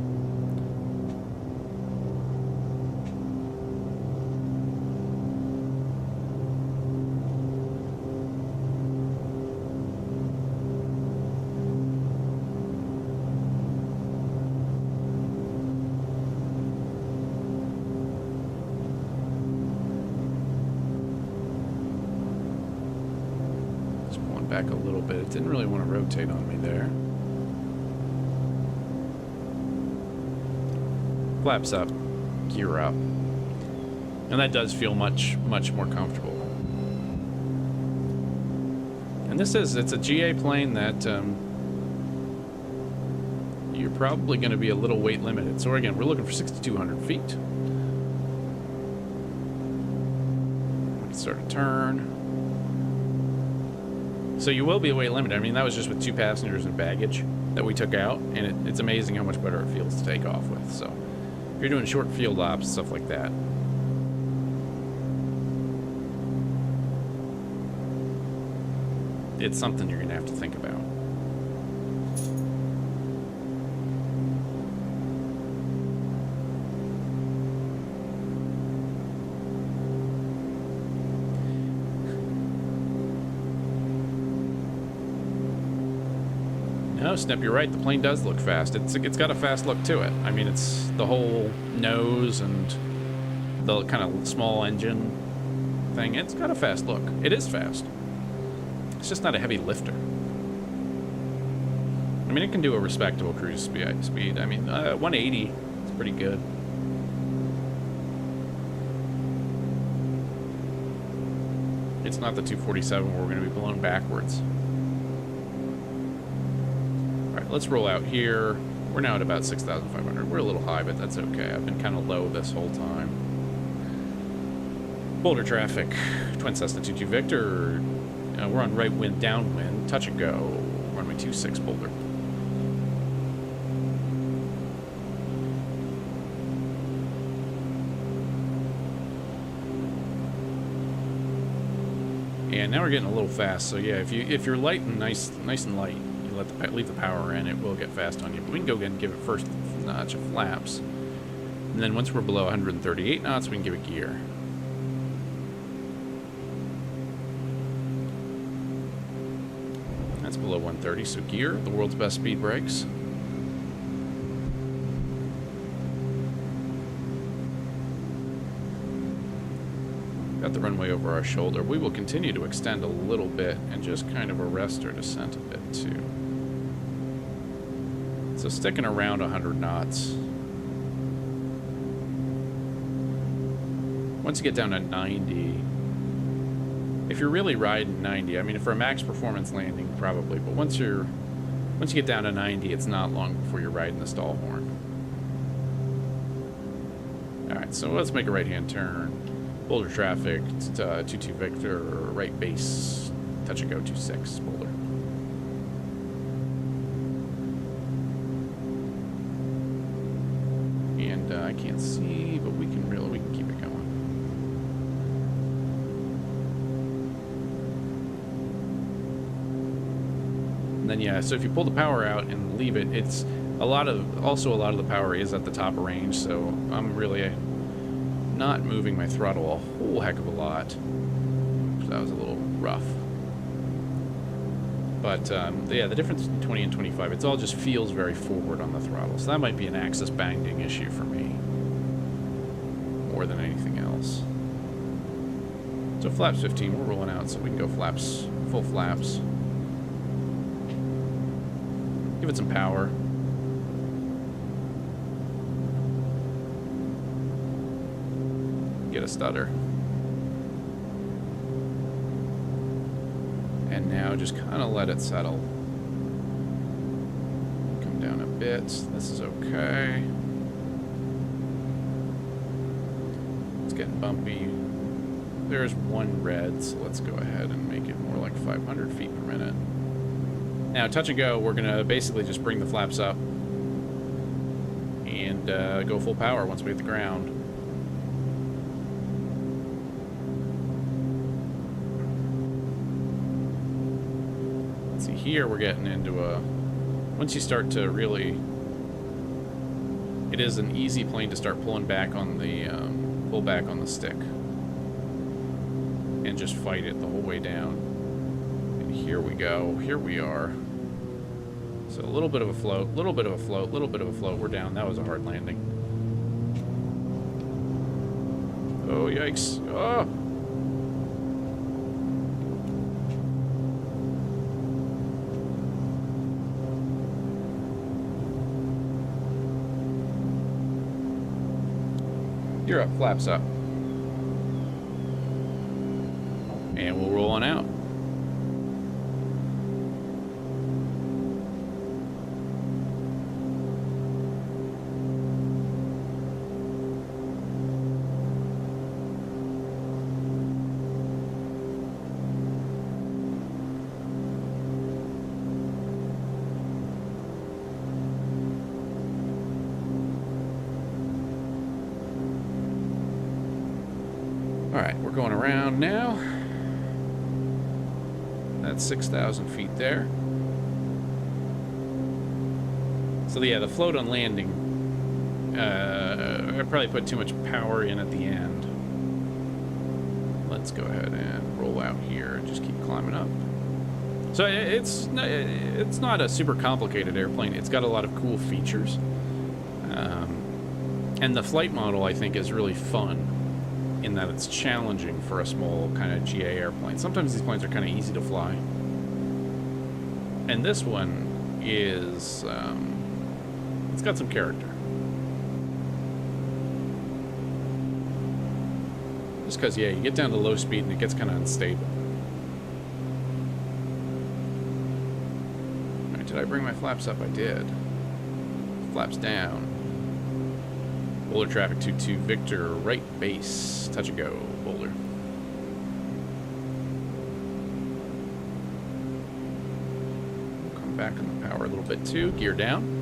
[SPEAKER 1] Back a little bit. It didn't really want to rotate on me there. Flaps up, gear up. And that does feel much more comfortable. And it's a GA plane that you're probably going to be a little weight limited. So again, we're looking for 6,200 feet. Let's start a turn. So you will be weight limited. I mean, that was just with 2 passengers and baggage that we took out, and it's amazing how much better it feels to take off with. So if you're doing short field ops, stuff like that, it's something you're going to have to think about. No, Snip, you're right. The plane does look fast. It's got a fast look to it. I mean, it's the whole nose and the kind of small engine thing. It's got a fast look. It is fast. It's just not a heavy lifter. I mean, it can do a respectable cruise speed. I mean, 180 is pretty good. It's not the 247 where we're going to be blown backwards. All right, let's roll out here. We're now at about 6,500. We're a little high, but that's okay. I've been kind of low this whole time. Boulder traffic. Twin Cessna 22 Victor. We're on right wind, downwind. Touch and go. Runway 26 Boulder. And now we're getting a little fast, so yeah, if you're light and nice and light, you leave the power in, it will get fast on you. But we can go ahead and give it first notch of flaps, and then once we're below 138 knots, we can give it gear. That's below 130, so gear, the world's best speed brakes. Got the runway over our shoulder. We will continue to extend a little bit and just kind of arrest our descent a bit too. So sticking around 100 knots. Once you get down to 90, if you're really riding 90, I mean, for a max performance landing, probably, but once you get down to 90, it's not long before you're riding the stall horn. All right, so let's make a right-hand turn. Boulder traffic, 22 Victor, right base, touch and go 26 Boulder. And I can't see, but we can keep it going. And then yeah, so if you pull the power out and leave it, it's a lot of the power is at the top of range, so I'm really not moving my throttle a whole heck of a lot. So that was a little rough. But yeah, the difference between 20 and 25, it all just feels very forward on the throttle. So that might be an axis binding issue for me more than anything else. So flaps 15, we're rolling out so we can go flaps, full flaps. Give it some power. Get a stutter. And now just kind of let it settle. Come down a bit. This is okay. It's getting bumpy. There's one red, so let's go ahead and make it more like 500 feet per minute. Now, touch and go, we're going to basically just bring the flaps up and go full power once we hit the ground. Let's see, here we're getting into a... Once you start to really... It is an easy plane to start pulling back on the... pull back on the stick. And just fight it the whole way down. And here we go. Here we are. So a little bit of a float, little bit of a float, little bit of a float. We're down. That was a hard landing. Oh, yikes. Oh! You're up, flaps up. And we'll roll on out. Alright, we're going around now. That's 6,000 feet there. So yeah, the float on landing, I probably put too much power in at the end. Let's go ahead and roll out here and just keep climbing up. So it's not a super complicated airplane. It's got a lot of cool features. And the flight model, I think, is really fun in that it's challenging for a small kind of GA airplane. Sometimes these planes are kind of easy to fly. And this one is, it's got some character. Just because, yeah, you get down to low speed and it gets kind of unstable. All right, did I bring my flaps up? I did. Flaps down. Boulder traffic 22 Victor, right base, touch and go, Boulder. We'll come back on the power a little bit too, gear down.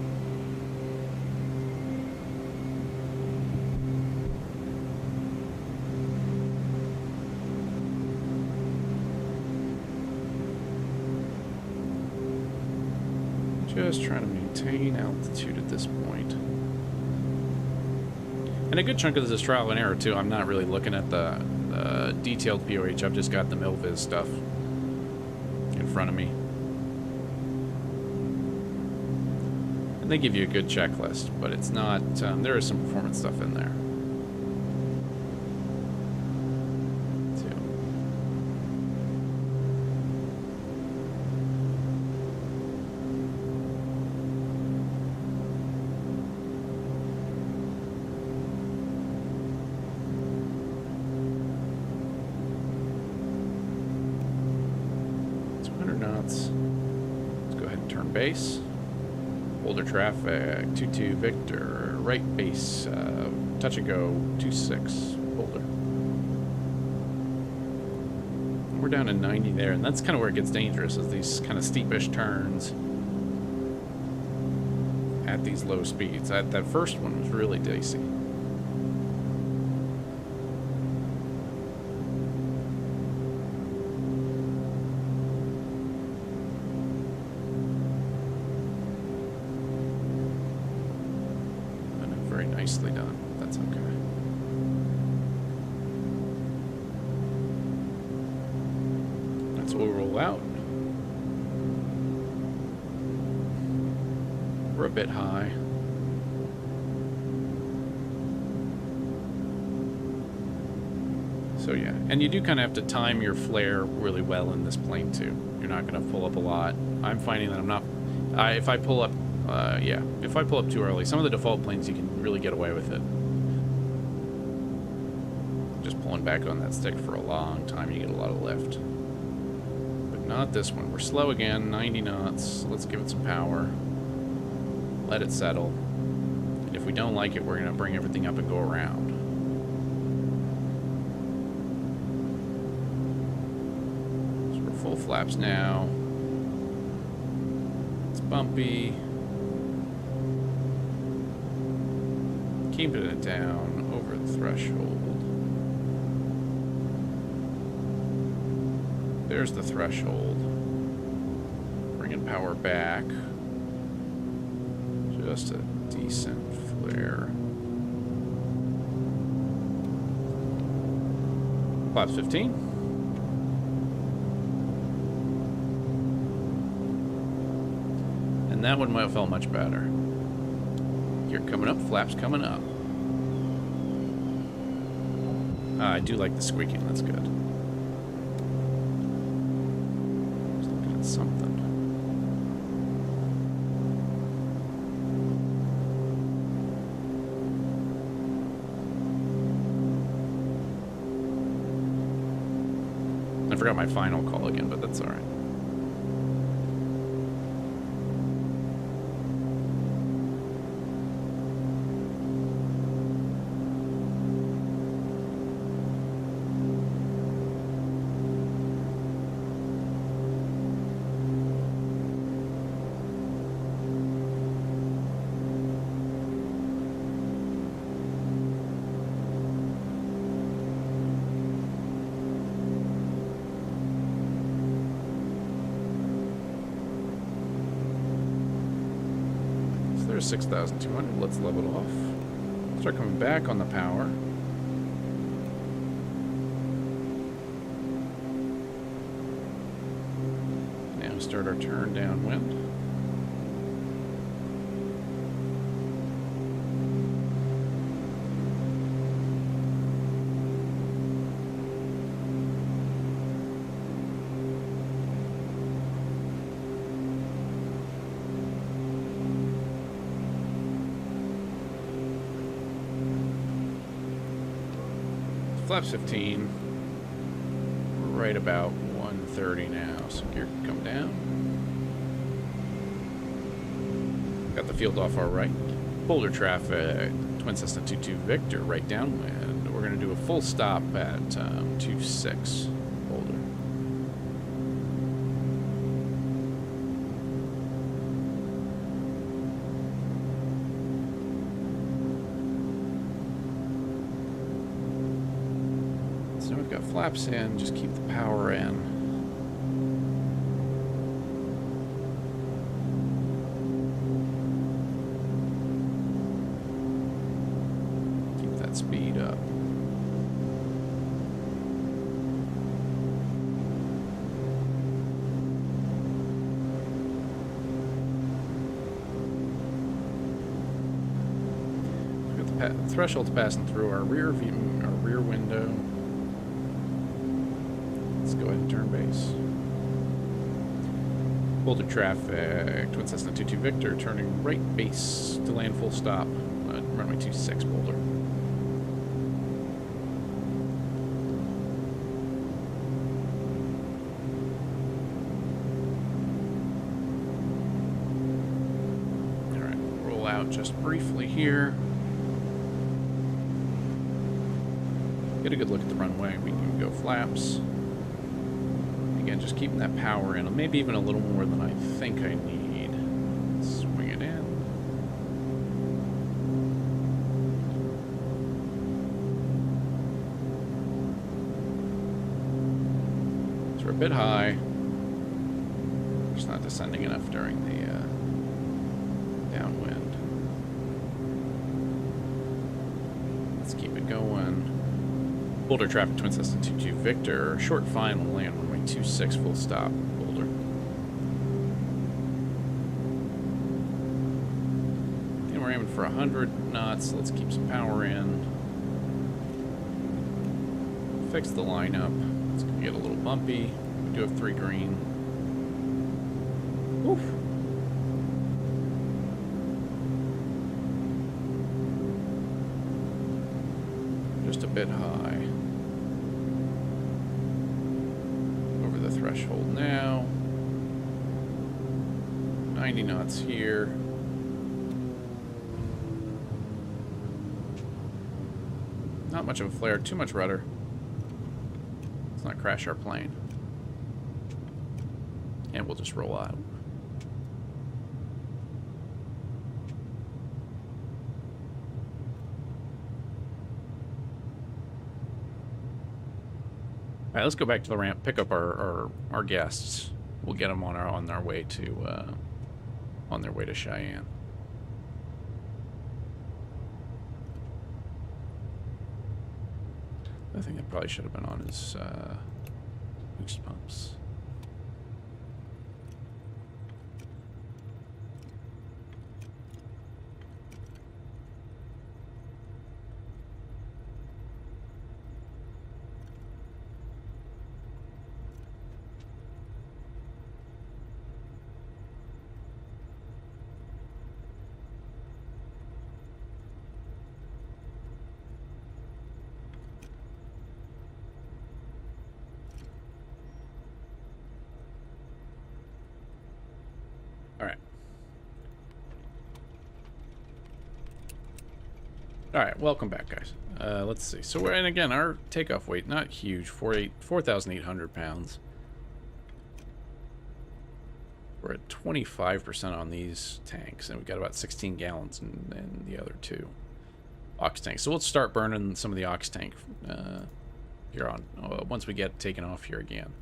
[SPEAKER 1] Just trying to maintain altitude at this point. And a good chunk of this is trial and error, too. I'm not really looking at the detailed POH. I've just got the Milviz stuff in front of me. And they give you a good checklist, but it's not... there is some performance stuff in there. Base, Boulder traffic, 22 Victor, right base, touch and go, 26 Boulder. We're down to 90 there, and that's kind of where it gets dangerous, is these kind of steepish turns at these low speeds. That first one was really dicey. Nicely done. That's okay. That's what we'll roll out. We're a bit high. So yeah, and you do kind of have to time your flare really well in this plane too. You're not going to pull up a lot. I'm finding that I'm not... if I pull up if I pull up too early, some of the default planes you can really get away with it. Just pulling back on that stick for a long time, you get a lot of lift. But not this one. We're slow again, 90 knots. Let's give it some power. Let it settle. And if we don't like it, we're going to bring everything up and go around. So we're full flaps now. It's bumpy. Keeping it down over the threshold. There's the threshold. Bringing power back. Just a decent flare. Flaps 15. And that one might have felt much better. Gear coming up, flaps coming up. I do like the squeaking, that's good. Just looking at something. I forgot my final call again, but that's alright. There's 6,200. Let's level it off. Start coming back on the power. start our turn downwind. Flaps 15, right about 130 now, so gear can come down. Got the field off our right. Boulder traffic, Twin Cessna 22 Victor, right downwind. We're going to do a full stop at 26 Boulder. So we've got flaps in, just keep the power in. Keep that speed up. We've got the thresholds passing through our rear view, our rear window. Let's go ahead and turn base. Boulder traffic, Twin Cessna 22 Victor, turning right base to land full stop. Runway 26 Boulder. Alright, roll out just briefly here. Get a good look at the runway. We can go flaps. Again, just keeping that power in, maybe even a little more than I think I need. Swing it in. So we're a bit high. Just not descending enough during the downwind. Let's keep it going. Boulder traffic, Twin Cessna 22 Victor, short final land, runway 26, full stop, Boulder. And we're aiming for 100 knots, so let's keep some power in. Fix the lineup. It's going to get a little bumpy. We do have 3 green. Woof. Just a bit high. Over the threshold now. 90 knots here. Not much of a flare, too much rudder. Let's not crash our plane. And we'll just roll out. All right, let's go back to the ramp, pick up our guests. We'll get them on their way to Cheyenne. I think that probably should have been on his boost pumps. All right, welcome back, guys. Let's see. So and again, our takeoff weight, not huge, 4,800 pounds. We're at 25% on these tanks, and we've got about 16 gallons in the other 2 ox tanks. So we'll start burning some of the ox tank here on once we get taken off here again.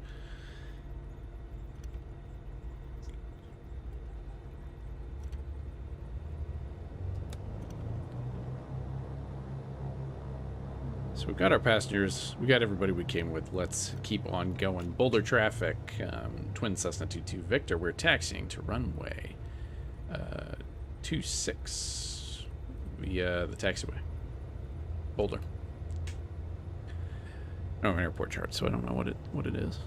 [SPEAKER 1] So we've got our passengers. We got everybody we came with. Let's keep on going. Boulder traffic. Twin Cessna 22 Victor. We're taxiing to runway 26 via the taxiway. Boulder. I don't have an airport chart, so I don't know what it is.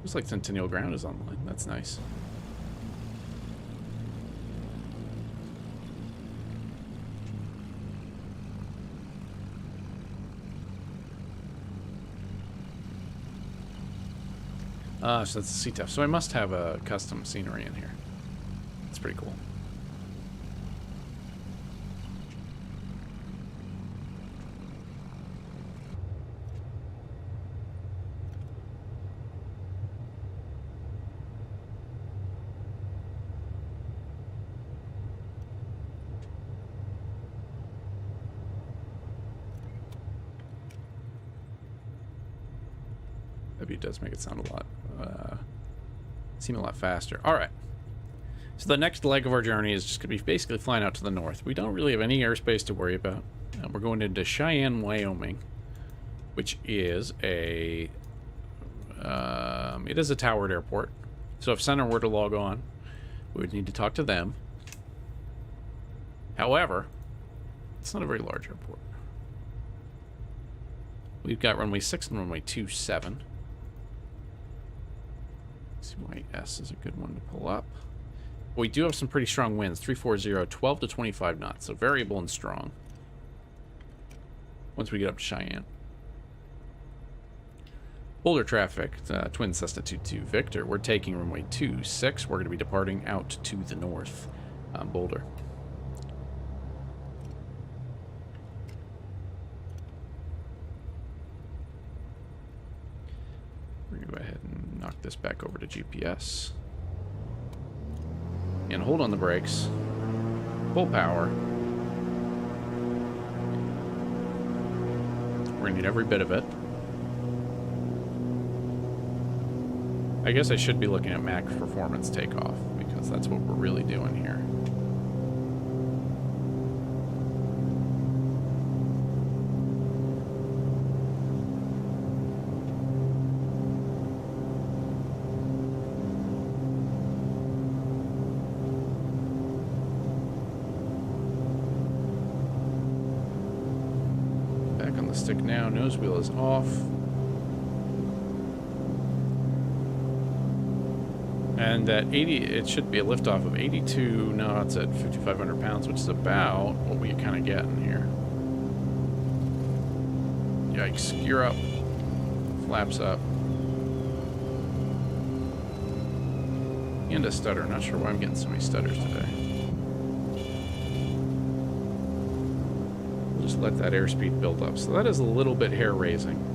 [SPEAKER 1] Looks like Centennial Ground is online. That's nice. So that's the CTF. So I must have a custom scenery in here. That's pretty cool. It does make it sound a lot, seem a lot faster. All right. So the next leg of our journey is just going to be basically flying out to the north. We don't really have any airspace to worry about. We're going into Cheyenne, Wyoming, which is a, it is a towered airport. So if Center were to log on, we would need to talk to them. However, it's not a very large airport. We've got runway 6 and runway 27. CYS is a good one to pull up. But we do have some pretty strong winds. 340, 12 to 25 knots. So variable and strong. Once we get up to Cheyenne. Boulder traffic, Twin Cessna 22 Victor. We're taking runway 26. We're going to be departing out to the north. Boulder. We're going to go ahead and knock this back over to GPS. And hold on the brakes. Full power. We're going to need every bit of it. I guess I should be looking at max performance takeoff, because that's what we're really doing here. Back on the stick now, nose wheel is off. And at 80, it should be a liftoff of 82 knots at 5,500 pounds, which is about what we kind of get in here. Yikes. Gear up. Flaps up. And a stutter. Not sure why I'm getting so many stutters today. We'll just let that airspeed build up. So that is a little bit hair-raising.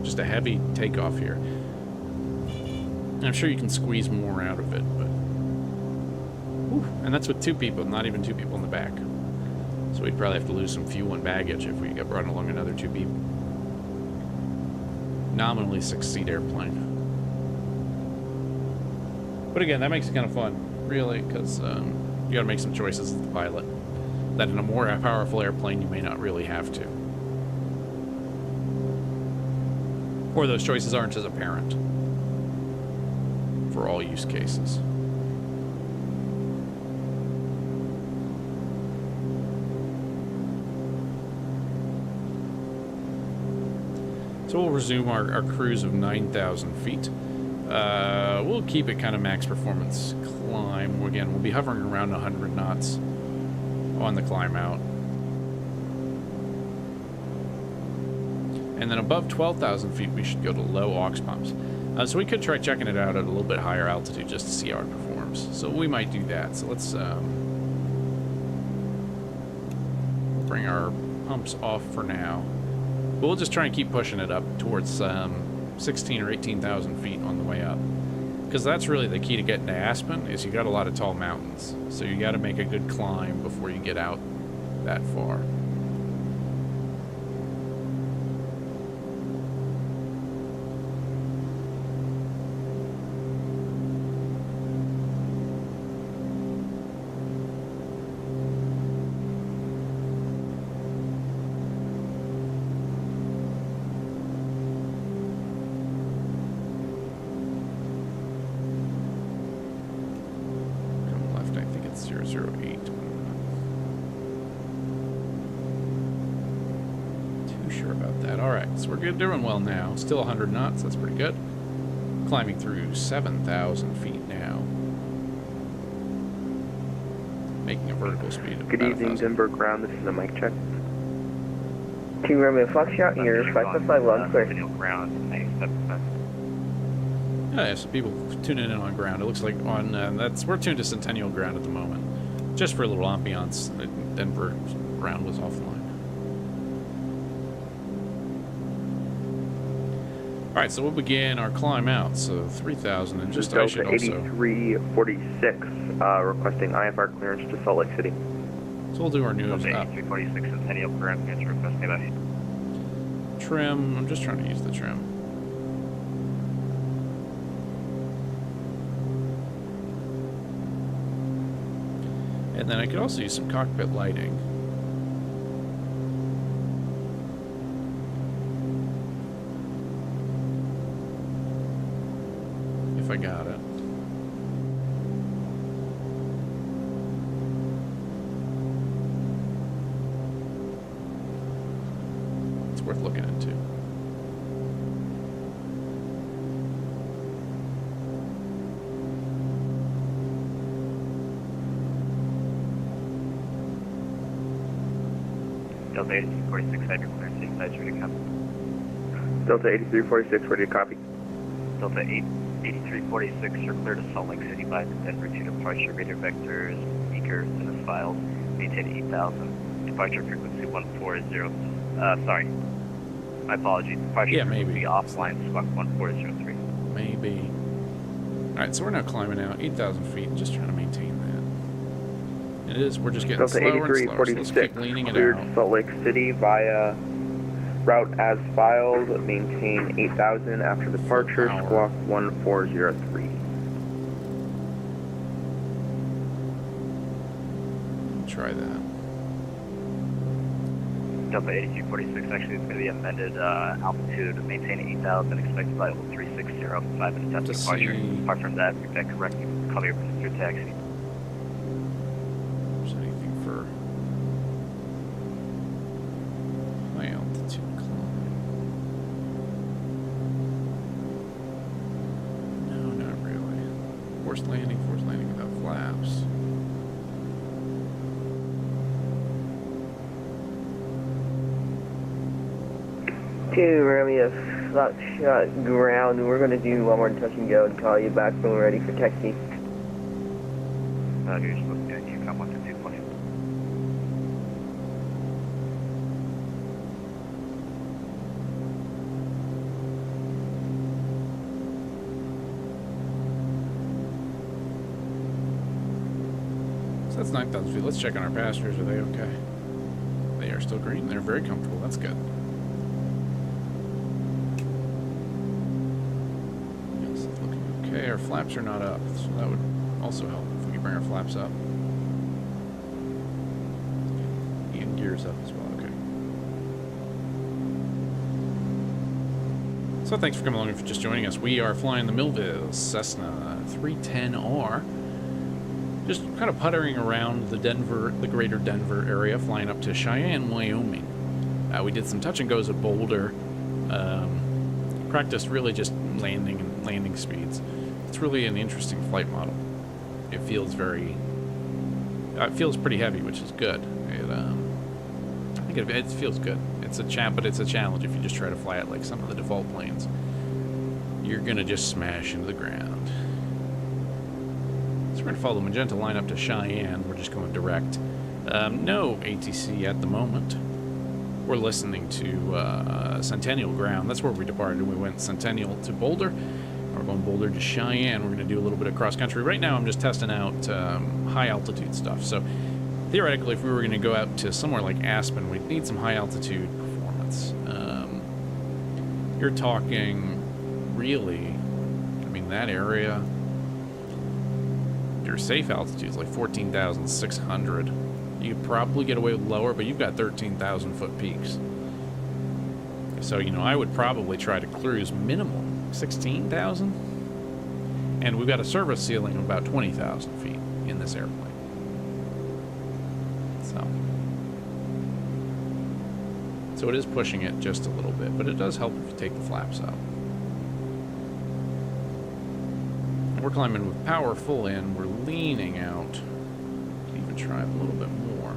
[SPEAKER 1] Just a heavy takeoff here. I'm sure you can squeeze more out of it, but... Whew, and that's with two people, not even two people in the back. So we'd probably have to lose some fuel and baggage if we got brought along another two people. Nominally 6-seat airplane. But again, that makes it kind of fun, really, because you gotta make some choices as the pilot. That in a more powerful airplane, you may not really have to. Or those choices aren't as apparent. For all use cases. So we'll resume our cruise of 9,000 feet. We'll keep it kind of max performance climb. Again, we'll be hovering around 100 knots on the climb out. And then above 12,000 feet, we should go to low aux pumps. So we could try checking it out at a little bit higher altitude just to see how it performs. So we might do that. So let's bring our pumps off for now. But we'll just try and keep pushing it up towards 16 or 18,000 feet on the way up. Because that's really the key to getting to Aspen, is you got a lot of tall mountains. So you got to make a good climb before you get out that far. Come left, I think it's 008. Sure about that. All right, so we're good, doing well now. Still 100 knots, that's pretty good. Climbing through 7,000 feet now. Making a vertical speed of
[SPEAKER 2] Good
[SPEAKER 1] about
[SPEAKER 2] evening,
[SPEAKER 1] 1,000.
[SPEAKER 2] Denver ground. This is a mic check.
[SPEAKER 3] Team Romeo Foxtrot here, 5551, clear.
[SPEAKER 4] Ground, MSFS.
[SPEAKER 1] Yeah, so people tuning in on ground. It looks like on we're tuned to Centennial ground at the moment, just for a little ambiance. Denver ground was offline. All right, so we'll begin our climb out. So 3,000 and just I should
[SPEAKER 2] Delta
[SPEAKER 1] also.
[SPEAKER 2] 8346, requesting IFR clearance to Salt Lake City.
[SPEAKER 1] So we'll do our news
[SPEAKER 4] Delta
[SPEAKER 1] up.
[SPEAKER 4] 8346 Centennial Current, answer request about
[SPEAKER 1] Trim. I'm just trying to use the trim. And then I could also use some cockpit lighting. If I got it. It's worth looking into.
[SPEAKER 4] Delta 8346, have your clearance inside, ready to copy.
[SPEAKER 2] Delta 8346, ready to copy.
[SPEAKER 4] Delta 8346, you're clear to Salt Lake City by the Denver 2 departure, radar vectors, beakers, and the files. Maintain 8,000. Departure frequency 140. Sorry. My apologies. Departure
[SPEAKER 1] Yeah,
[SPEAKER 4] frequency
[SPEAKER 1] maybe.
[SPEAKER 4] offline, squawk 1403.
[SPEAKER 1] Maybe. Alright, so we're now climbing out 8,000 feet and just trying to maintain that. It is, we're just getting
[SPEAKER 2] Delta
[SPEAKER 1] slower and slower, so let's
[SPEAKER 2] 8346,
[SPEAKER 1] keep leaning it
[SPEAKER 2] cleared
[SPEAKER 1] out.
[SPEAKER 2] Salt Lake City via route as filed. Maintain 8,000 after departure.
[SPEAKER 1] Power.
[SPEAKER 2] Squawk 1403.
[SPEAKER 1] Try that.
[SPEAKER 4] Delta 8346, actually it's going to be amended altitude, maintain 8,000, expected flight level 360, 5 minutes after
[SPEAKER 1] To
[SPEAKER 4] departure.
[SPEAKER 1] see-
[SPEAKER 4] Apart from that, repeat correctly, call your passenger taxi.
[SPEAKER 1] Is there anything for high altitude climb? No, not really. Forced landing without flaps.
[SPEAKER 3] Team Romeo Foxtrot ground, we're going to do one more touch and go and call you back when we're ready for taxi.
[SPEAKER 4] You're supposed to be on 12220.
[SPEAKER 1] So that's 9,000 feet. Let's check on our passengers. Are they okay? They are still green. They're very comfortable. That's good. Yes, it's looking okay. Our flaps are not up, so that would also help if we could bring our flaps up. And gears up as well. Okay. So thanks for coming along and for just joining us. We are flying the Milviz Cessna 310R. Just kind of puttering around the greater Denver area, flying up to Cheyenne, Wyoming. We did some touch and goes at Boulder. Practiced really just landing and landing speeds. It's really an interesting flight model. It feels very, it feels pretty heavy, which is good. I think it feels good. But it's a challenge if you just try to fly it like some of the default planes. You're gonna just smash into the ground. So we're going to follow the magenta line up to Cheyenne. We're just going direct. No ATC at the moment. We're listening to Centennial ground. That's where we departed. We went Centennial to Boulder. We're going Boulder to Cheyenne. We're going to do a little bit of cross country. Right now I'm just testing out high altitude stuff. So theoretically, if we were going to go out to somewhere like Aspen, we'd need some high altitude performance. You're talking really, I mean, that area, your safe altitude is like 14,600. You could probably get away with lower, but you've got 13,000 foot peaks. So, you know, I would probably try to cruise minimum 16,000. And we've got a service ceiling of about 20,000 feet in this airplane. So it is pushing it just a little bit, but it does help if you take the flaps out. We're climbing with power full in. We're leaning out. Can even try a little bit more.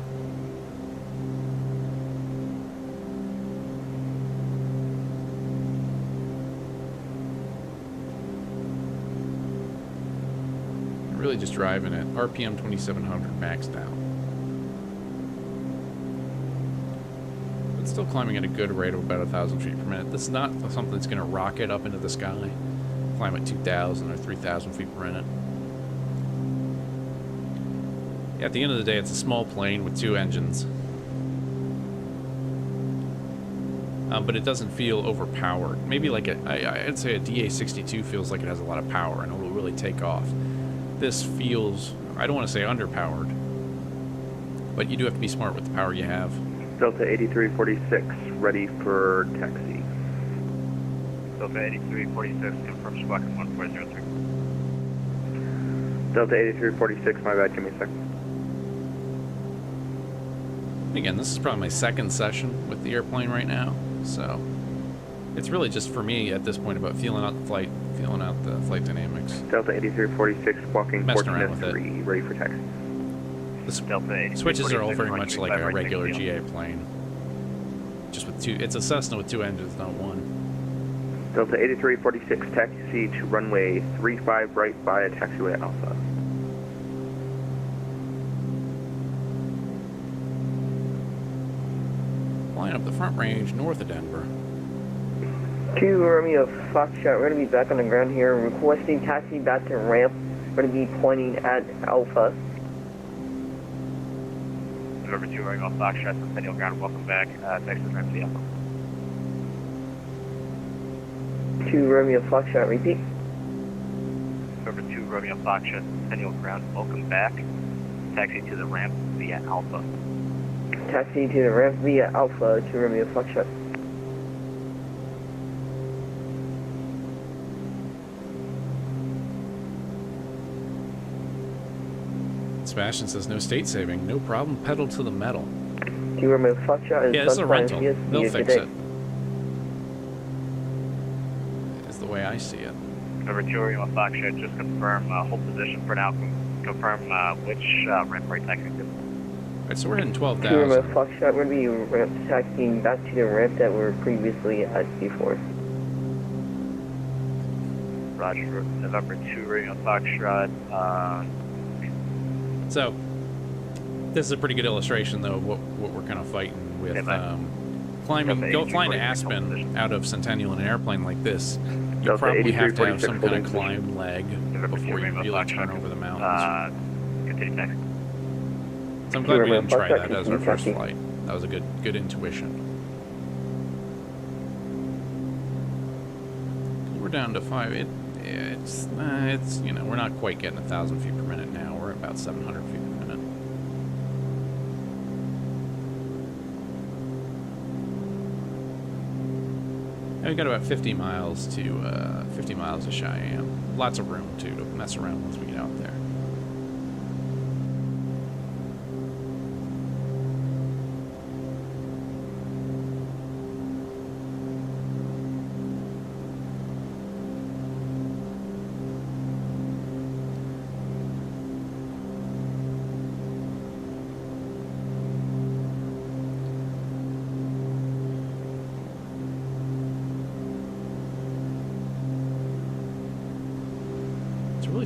[SPEAKER 1] Really just driving it. RPM 2700 maxed out. But still climbing at a good rate of about 1,000 feet per minute. This is not something that's going to rocket up into the sky. Climb at 2,000 or 3,000 feet per minute. Yeah, at the end of the day, it's a small plane with 2 engines. But it doesn't feel overpowered. Maybe like I'd say a DA-62 feels like it has a lot of power and it will really take off. This feels, I don't want to say underpowered, but you do have to be smart with the power you have.
[SPEAKER 2] Delta 8346, ready for taxi.
[SPEAKER 4] Delta 8346, confirm squawk 1403.
[SPEAKER 2] Delta 8346, my bad, give me a second.
[SPEAKER 1] Again, this is probably my second session with the airplane right now, so it's really just for me at this point about feeling out the flight, feeling out the flight dynamics.
[SPEAKER 2] Delta 8346, walking
[SPEAKER 1] Messing around with
[SPEAKER 2] 1403, ready for taxi.
[SPEAKER 1] The switches are all very much like a regular GA plane. Just with 2, it's a Cessna with 2 engines, not 1.
[SPEAKER 2] Delta 8346, taxi to runway 35 right via taxiway Alpha.
[SPEAKER 1] Flying up the front range north of Denver.
[SPEAKER 3] 2 Romeo Foxtrot, we're going to be back on the ground here, requesting taxi back to ramp. We're going to be pointing at Alpha.
[SPEAKER 4] November 2 Romeo Foxtrot, Centennial Ground, welcome back. Texas ramp to the Alpha.
[SPEAKER 3] 2 Romeo Foxtrot, repeat.
[SPEAKER 4] November 2 Romeo Foxtrot, Centennial Ground, welcome back. Taxi to the ramp via Alpha.
[SPEAKER 3] Taxi to the ramp via Alpha, 2 Romeo Foxtrot.
[SPEAKER 1] Sebastian says no state saving, no problem, pedal to the metal.
[SPEAKER 3] 2 Romeo Foxtrot.
[SPEAKER 1] Yeah, this is a rental. They'll fix it. Is the way I see it.
[SPEAKER 4] November 2 Romeo Foxtrot, just confirm hold position for now. Confirm which ramp right taxi to.
[SPEAKER 1] Alright, so we're hitting
[SPEAKER 3] 2 Romeo
[SPEAKER 1] 12,000.
[SPEAKER 3] Foxtrot, we're going to be ramp taxiing back to the ramp that we were previously at before.
[SPEAKER 4] Roger, November 2 Romeo Foxtrot.
[SPEAKER 1] So, this is a pretty good illustration, though, of what we're kind of fighting with. Flying to Aspen out of Centennial in an airplane like this, you probably have to have some kind of climb leg before you really turn over the mountains.
[SPEAKER 4] Continue taxi.
[SPEAKER 1] So I'm glad we didn't try that as our first flight. That was a good intuition. We're down to 5. It's you know, we're not quite getting 1,000 feet per minute now. We're at about 700 feet per minute. And we've got about 50 miles to Cheyenne. Lots of room too to mess around once we get out there.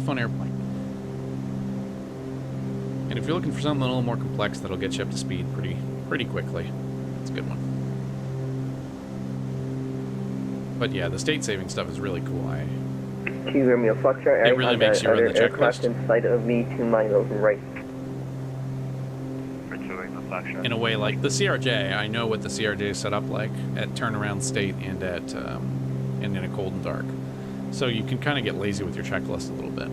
[SPEAKER 1] Fun airplane. And if you're looking for something a little more complex that'll get you up to speed pretty quickly, it's a good one. But yeah, the state saving stuff is really cool.
[SPEAKER 3] 2 Romeo Foxtrot,
[SPEAKER 1] It really makes you run the
[SPEAKER 3] aircraft
[SPEAKER 1] checklist.
[SPEAKER 3] in sight of me to my right.
[SPEAKER 4] Foxtrot.
[SPEAKER 1] in a way like the CRJ. I know what the CRJ is set up like at turnaround state and at and in a cold and dark. So you can kind of get lazy with your checklist a little bit.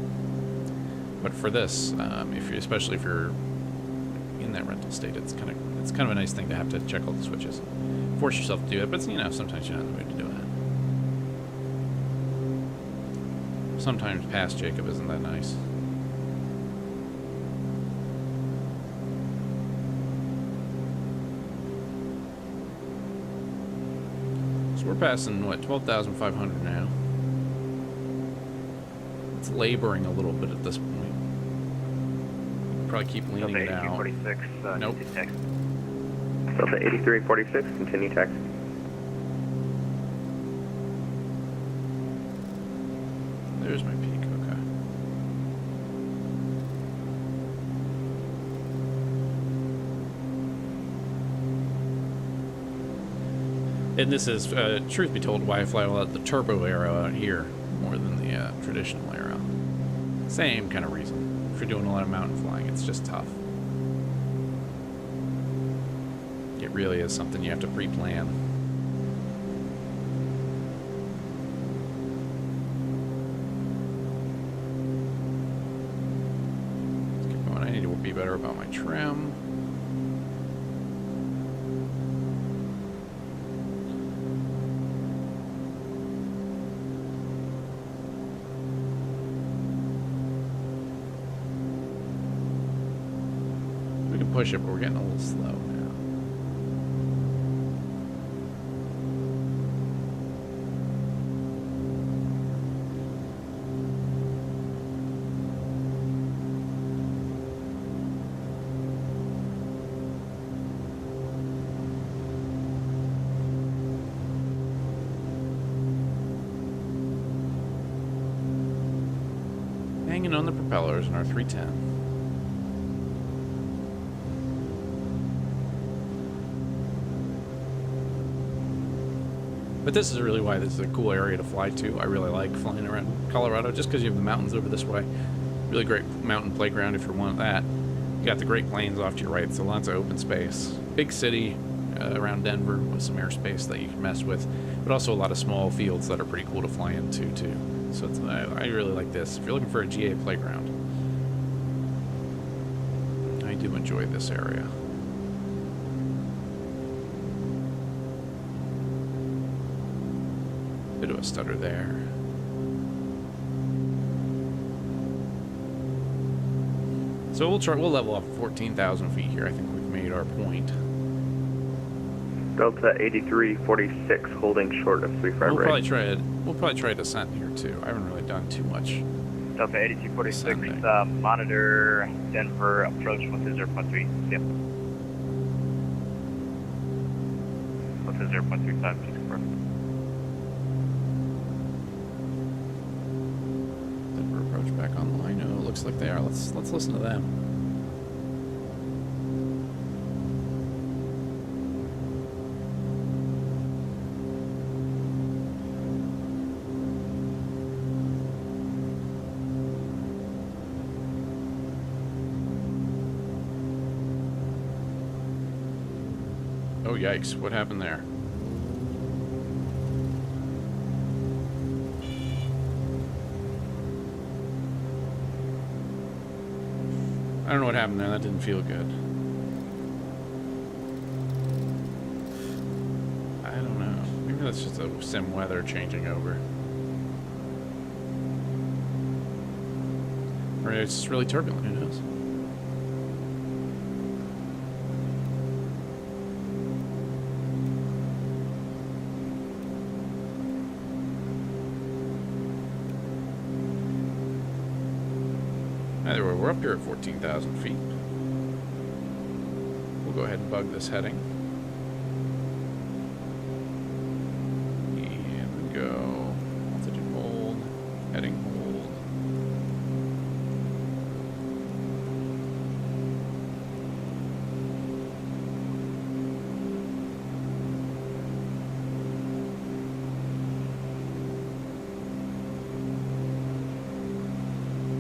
[SPEAKER 1] But for this, especially if you're in that rental state, it's kind of a nice thing to have to check all the switches. Force yourself to do it, but sometimes you're not in the mood to do it. Sometimes past Jacob isn't that nice. So we're passing, what, 12,500 now. It's laboring a little bit at this point. Probably keep leaning it out.
[SPEAKER 4] 46,
[SPEAKER 1] Nope.
[SPEAKER 4] text.
[SPEAKER 2] Delta 8346, continue taxi.
[SPEAKER 1] There's my peak, okay. And this is, truth be told, why I fly the turbo arrow out here more than the traditional arrow. Same kind of reason. If you're doing a lot of mountain flying, it's just tough. It really is something you have to pre-plan. Let's keep going. I need to be better about my trim. We can push it, but we're getting a little slow now. Hanging on the propellers in our 310. But this is really why this is a cool area to fly to. I really like flying around Colorado just because you have the mountains over this way. Really great mountain playground if you want that. You got the Great Plains off to your right, so lots of open space. Big city around Denver with some airspace that you can mess with, but also a lot of small fields that are pretty cool to fly into too. So I really like this. If you're looking for a GA playground, I do enjoy this area. Bit of a stutter there. So we'll level up 14,000 feet here. I think we've made our point.
[SPEAKER 2] Delta 8346, holding short of 35
[SPEAKER 1] We'll
[SPEAKER 2] right.
[SPEAKER 1] probably try a descent here too. I haven't really done too much.
[SPEAKER 4] Delta 8246,
[SPEAKER 1] Descending.
[SPEAKER 4] monitor Denver approach 120.3. Yep. 120.35, please confirm.
[SPEAKER 1] Denver approach back online. Oh, it looks like they are. Let's listen to them. Oh, yikes. What happened there? I don't know what happened there. That didn't feel good. I don't know. Maybe that's just a sim weather changing over. Or it's just really turbulent. Who knows? Either way, we're up here at 14,000 feet. We'll go ahead and bug this heading. And we go. Altitude hold. Heading hold.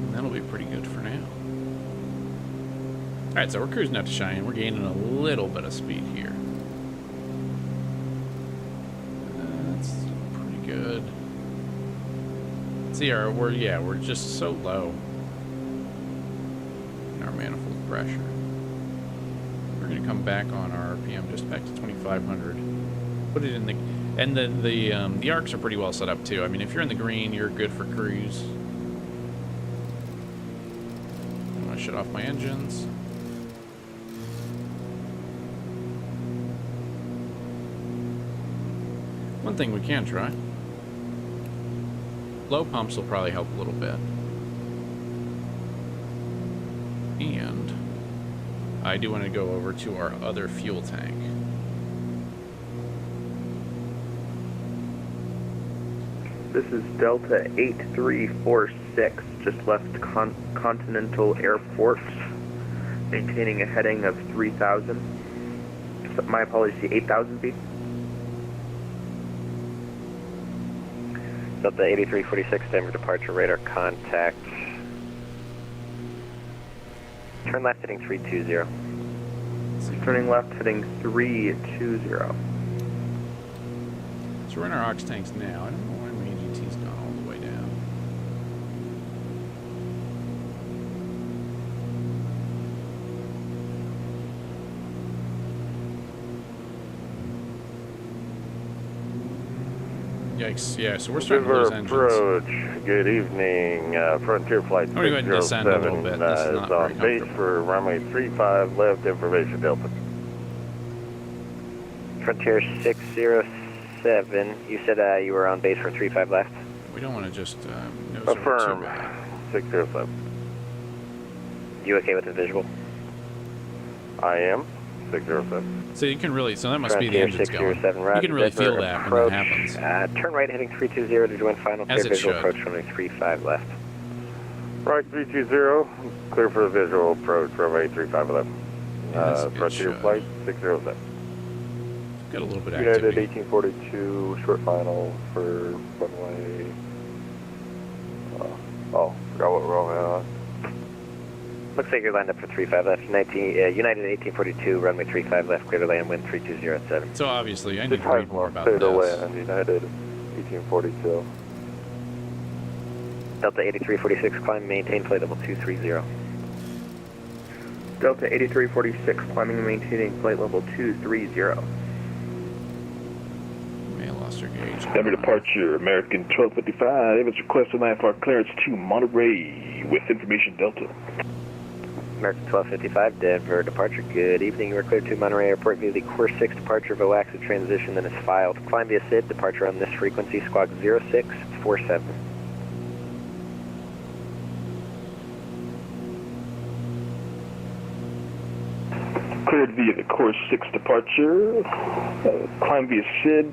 [SPEAKER 1] And that'll be pretty good for now. All right, so we're cruising up to Cheyenne. We're gaining a little bit of speed here. That's pretty good. See, we're just so low in our manifold pressure. We're gonna come back on our RPM just back to 2,500. Put it in the, and then the arcs are pretty well set up too. I mean, if you're in the green, you're good for cruise. I'm gonna shut off my engines. One thing we can try. Low pumps will probably help a little bit. And I do want to go over to our other fuel tank.
[SPEAKER 2] This is Delta 8346, just left Continental Airport, maintaining a heading of 3,000. My apologies, 8,000 feet.
[SPEAKER 4] Delta 8346, Denver departure radar contact. Turn left heading 320.
[SPEAKER 2] Turning left heading 320.
[SPEAKER 1] So we're in our ox tanks now. I don't know why my AGT's gone all the way down. Yikes, yeah, so we're starting to lose engines.
[SPEAKER 5] Approach. Good evening. Frontier Flight
[SPEAKER 1] I'm going to go ahead and descend a little bit. This is not very
[SPEAKER 5] on base
[SPEAKER 1] comfortable.
[SPEAKER 5] for runway 35 left, information Delta.
[SPEAKER 4] Frontier 607, you said you were on base for 35 left?
[SPEAKER 1] We don't want to just nose over too
[SPEAKER 5] Affirm.
[SPEAKER 1] bad.
[SPEAKER 5] 607.
[SPEAKER 4] You okay with the visual?
[SPEAKER 5] I am. 607.
[SPEAKER 1] So you can really, so that must be the
[SPEAKER 4] Frontier
[SPEAKER 1] engines going.
[SPEAKER 4] 607,
[SPEAKER 1] You
[SPEAKER 4] roger,
[SPEAKER 1] can really
[SPEAKER 4] Denver
[SPEAKER 1] feel that
[SPEAKER 4] approach.
[SPEAKER 1] when that happens.
[SPEAKER 4] Turn right heading 320 to join final
[SPEAKER 1] As
[SPEAKER 4] clear
[SPEAKER 1] it
[SPEAKER 4] visual
[SPEAKER 1] should.
[SPEAKER 4] approach runway 35 left.
[SPEAKER 5] Right 320. Clear for the visual approach, runway 35 left.
[SPEAKER 1] As it
[SPEAKER 5] Frontier
[SPEAKER 1] should.
[SPEAKER 5] Flight 607.
[SPEAKER 1] Got a little bit of
[SPEAKER 5] United
[SPEAKER 1] activity.
[SPEAKER 5] 1842, short final for runway. Forgot what we're on.
[SPEAKER 4] Looks like you're lined up for 35 left. United 1842, runway 35 left, clear to land, wind 320 at 7.
[SPEAKER 1] So obviously, I need to
[SPEAKER 5] Time
[SPEAKER 1] read more about
[SPEAKER 5] clear to
[SPEAKER 1] this.
[SPEAKER 5] land, United 1842.
[SPEAKER 4] Delta 8346, climb, maintain flight level 230.
[SPEAKER 2] Delta 8346, climbing and maintaining flight level 230.
[SPEAKER 1] May have lost our gauge.
[SPEAKER 6] Denver departure, American 1255. It was requested land for clearance to Monterey with information Delta.
[SPEAKER 4] American 1255, Denver departure. Good evening. You are cleared to Monterey Airport via the course 6 departure VOAXA transition that is filed. Climb via SID, departure on this frequency, squawk 0647.
[SPEAKER 6] Cleared via the course 6 departure. Climb via SID,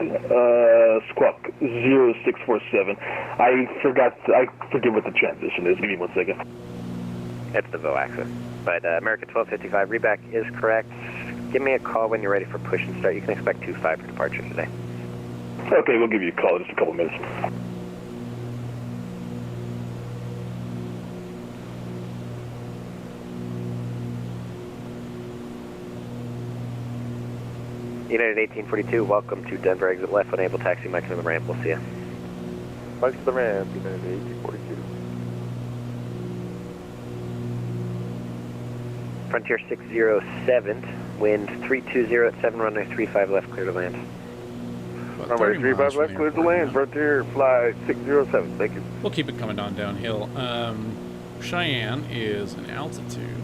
[SPEAKER 6] squawk 0647. I forget what the transition is. Give me 1 second.
[SPEAKER 4] It's the VOAXA. But American 1255, reback is correct. Give me a call when you're ready for push and start. You can expect 25 for departure today.
[SPEAKER 6] Okay, we'll give you a call in just a couple minutes.
[SPEAKER 4] United 1842, welcome to Denver, exit left, unable taxi, Mike to the ramp. We'll see you.
[SPEAKER 5] Mike to the ramp, United 1842.
[SPEAKER 4] Frontier 607, wind 320 at 7, runway 35 left, clear to land.
[SPEAKER 1] About
[SPEAKER 5] Runway
[SPEAKER 1] 30
[SPEAKER 5] 35
[SPEAKER 1] miles from
[SPEAKER 5] left,
[SPEAKER 1] the
[SPEAKER 5] clear to
[SPEAKER 1] airport
[SPEAKER 5] land.
[SPEAKER 1] now.
[SPEAKER 5] Frontier Flight 607. Thank you.
[SPEAKER 1] We'll keep it coming on downhill. Cheyenne is an altitude.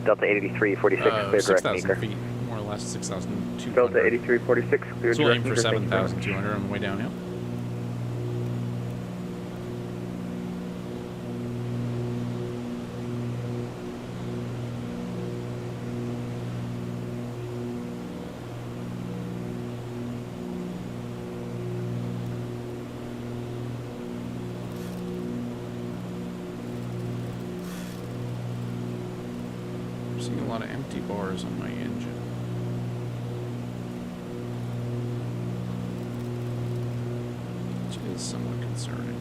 [SPEAKER 4] Delta 8346, clear direct
[SPEAKER 1] 6,000
[SPEAKER 4] Meeker.
[SPEAKER 1] feet, more or less 6,200.
[SPEAKER 2] Delta 8346, clear
[SPEAKER 1] So we'll aim for
[SPEAKER 2] direct Meeker, thank you very much.
[SPEAKER 1] 7,200 on the way downhill. I'm seeing a lot of empty bars on my engine. Which is somewhat concerning.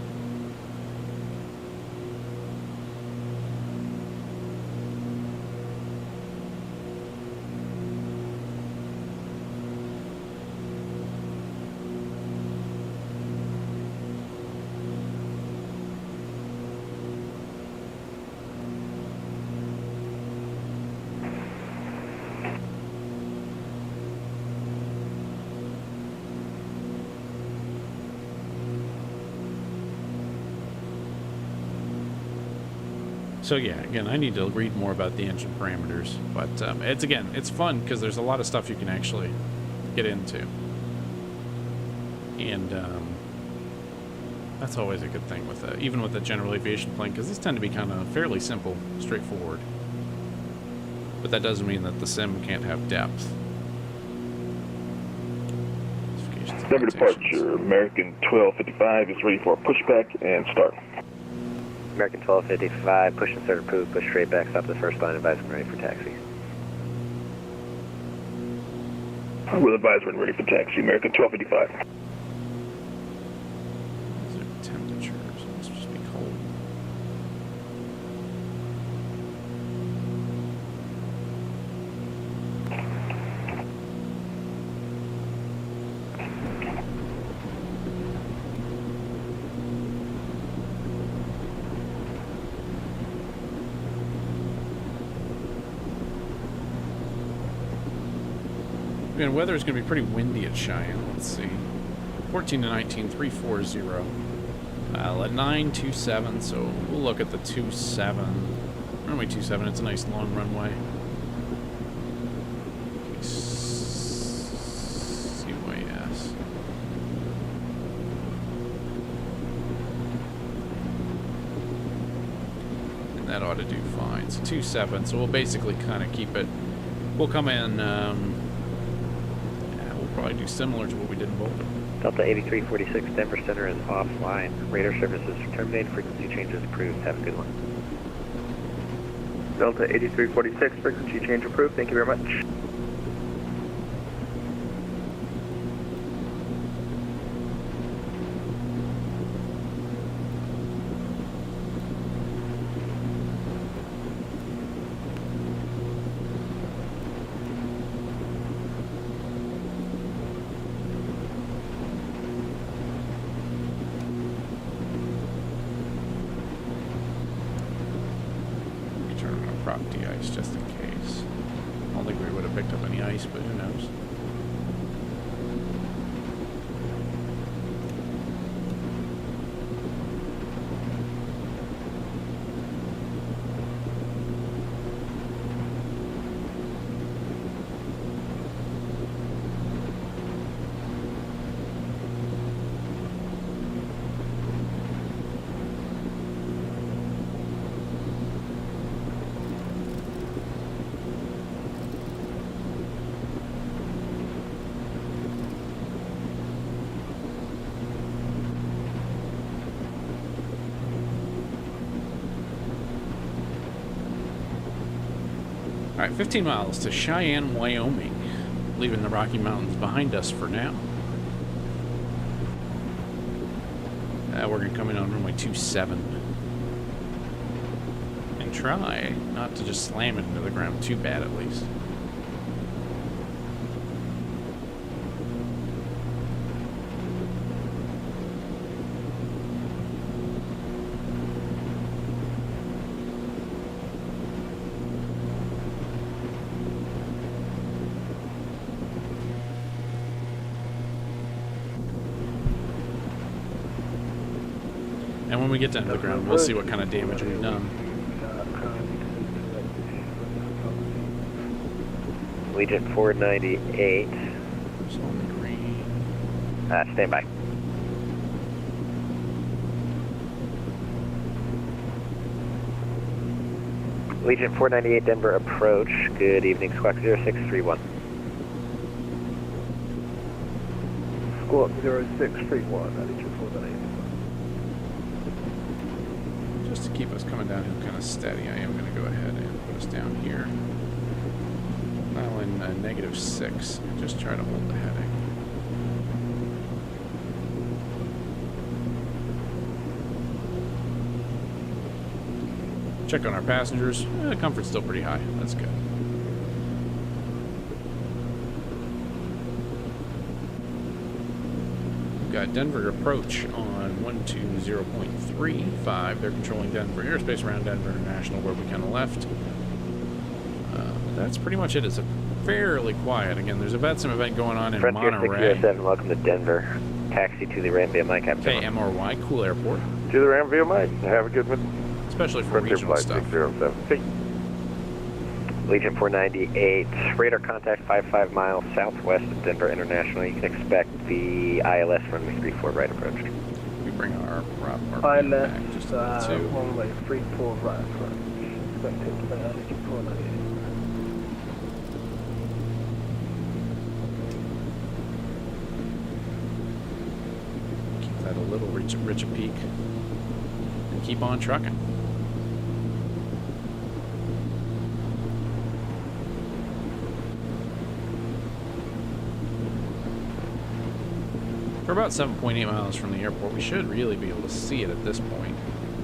[SPEAKER 1] So yeah, again, I need to read more about the engine parameters, but it's fun because there's a lot of stuff you can actually get into, and that's always a good thing with even with a general aviation plane, because these tend to be kind of fairly simple, straightforward. But that doesn't mean that the sim can't have depth.
[SPEAKER 6] Denver departure, American 1255 is ready for pushback and start.
[SPEAKER 4] American 1255, push and start approved, push straight back, stop the first line, advise when ready for taxi.
[SPEAKER 6] With advisor and ready for taxi, American 1255.
[SPEAKER 1] These are temperatures. It must just be cold. And weather is going to be pretty windy at Cheyenne. Let's see. 14 to 19, 340. At 927, so we'll look at the 27. Runway 27, it's a nice long runway. Okay, CYS. And that ought to do fine. So 27, so we'll basically kind of keep it. We'll come in. Probably do similar to what we did in Boulder.
[SPEAKER 4] Delta 8346, Denver Center is offline. Radar services terminated, frequency changes approved. Have a good one.
[SPEAKER 2] Delta 8346, frequency change approved. Thank you very much.
[SPEAKER 1] Prop de-ice just in case. I don't think we would have picked up any ice, but who knows. All right, 15 miles to Cheyenne, Wyoming. Leaving the Rocky Mountains behind us for now. We're going to come in on runway 27. And try not to just slam it into the ground too bad, at least. And when we get down to the ground, we'll see what kind of damage we've done.
[SPEAKER 4] Legion 498.
[SPEAKER 1] It's on the green.
[SPEAKER 4] Stand by. Legion 498 Denver approach. Good evening, Squawk 0631.
[SPEAKER 7] Squawk 0631, Legion 498.
[SPEAKER 1] Just to keep us coming down here kind of steady, I am going to go ahead and put us down here. Now in -6, and just try to hold the heading. Check on our passengers. Comfort's still pretty high. That's good. We've got Denver approach on 120.35. They're controlling Denver airspace around Denver International where we kind of left. That's pretty much it. It's a fairly quiet. Again, there's a VATSIM event going on in
[SPEAKER 4] Frontier
[SPEAKER 1] Monterey.
[SPEAKER 4] 607, welcome to Denver. Taxi to the ramp via Mike.
[SPEAKER 1] Okay, MRY, cool airport.
[SPEAKER 5] To the ramp via Mike. Have a good one.
[SPEAKER 1] especially for
[SPEAKER 5] Frontier
[SPEAKER 1] regional
[SPEAKER 5] Flight
[SPEAKER 1] stuff.
[SPEAKER 5] 607.
[SPEAKER 8] Legion 498, radar contact 55 miles southwest of Denver International. You can expect the ILS runway 34 right approach.
[SPEAKER 1] We bring our
[SPEAKER 7] I
[SPEAKER 1] RPM
[SPEAKER 7] left
[SPEAKER 1] back just a little too.
[SPEAKER 7] runway 34 right approach. Expecting Legion 498.
[SPEAKER 1] Keep that a little rich a peak. And keep on trucking. We're about 7.8 miles from the airport. We should really be able to see it at this point.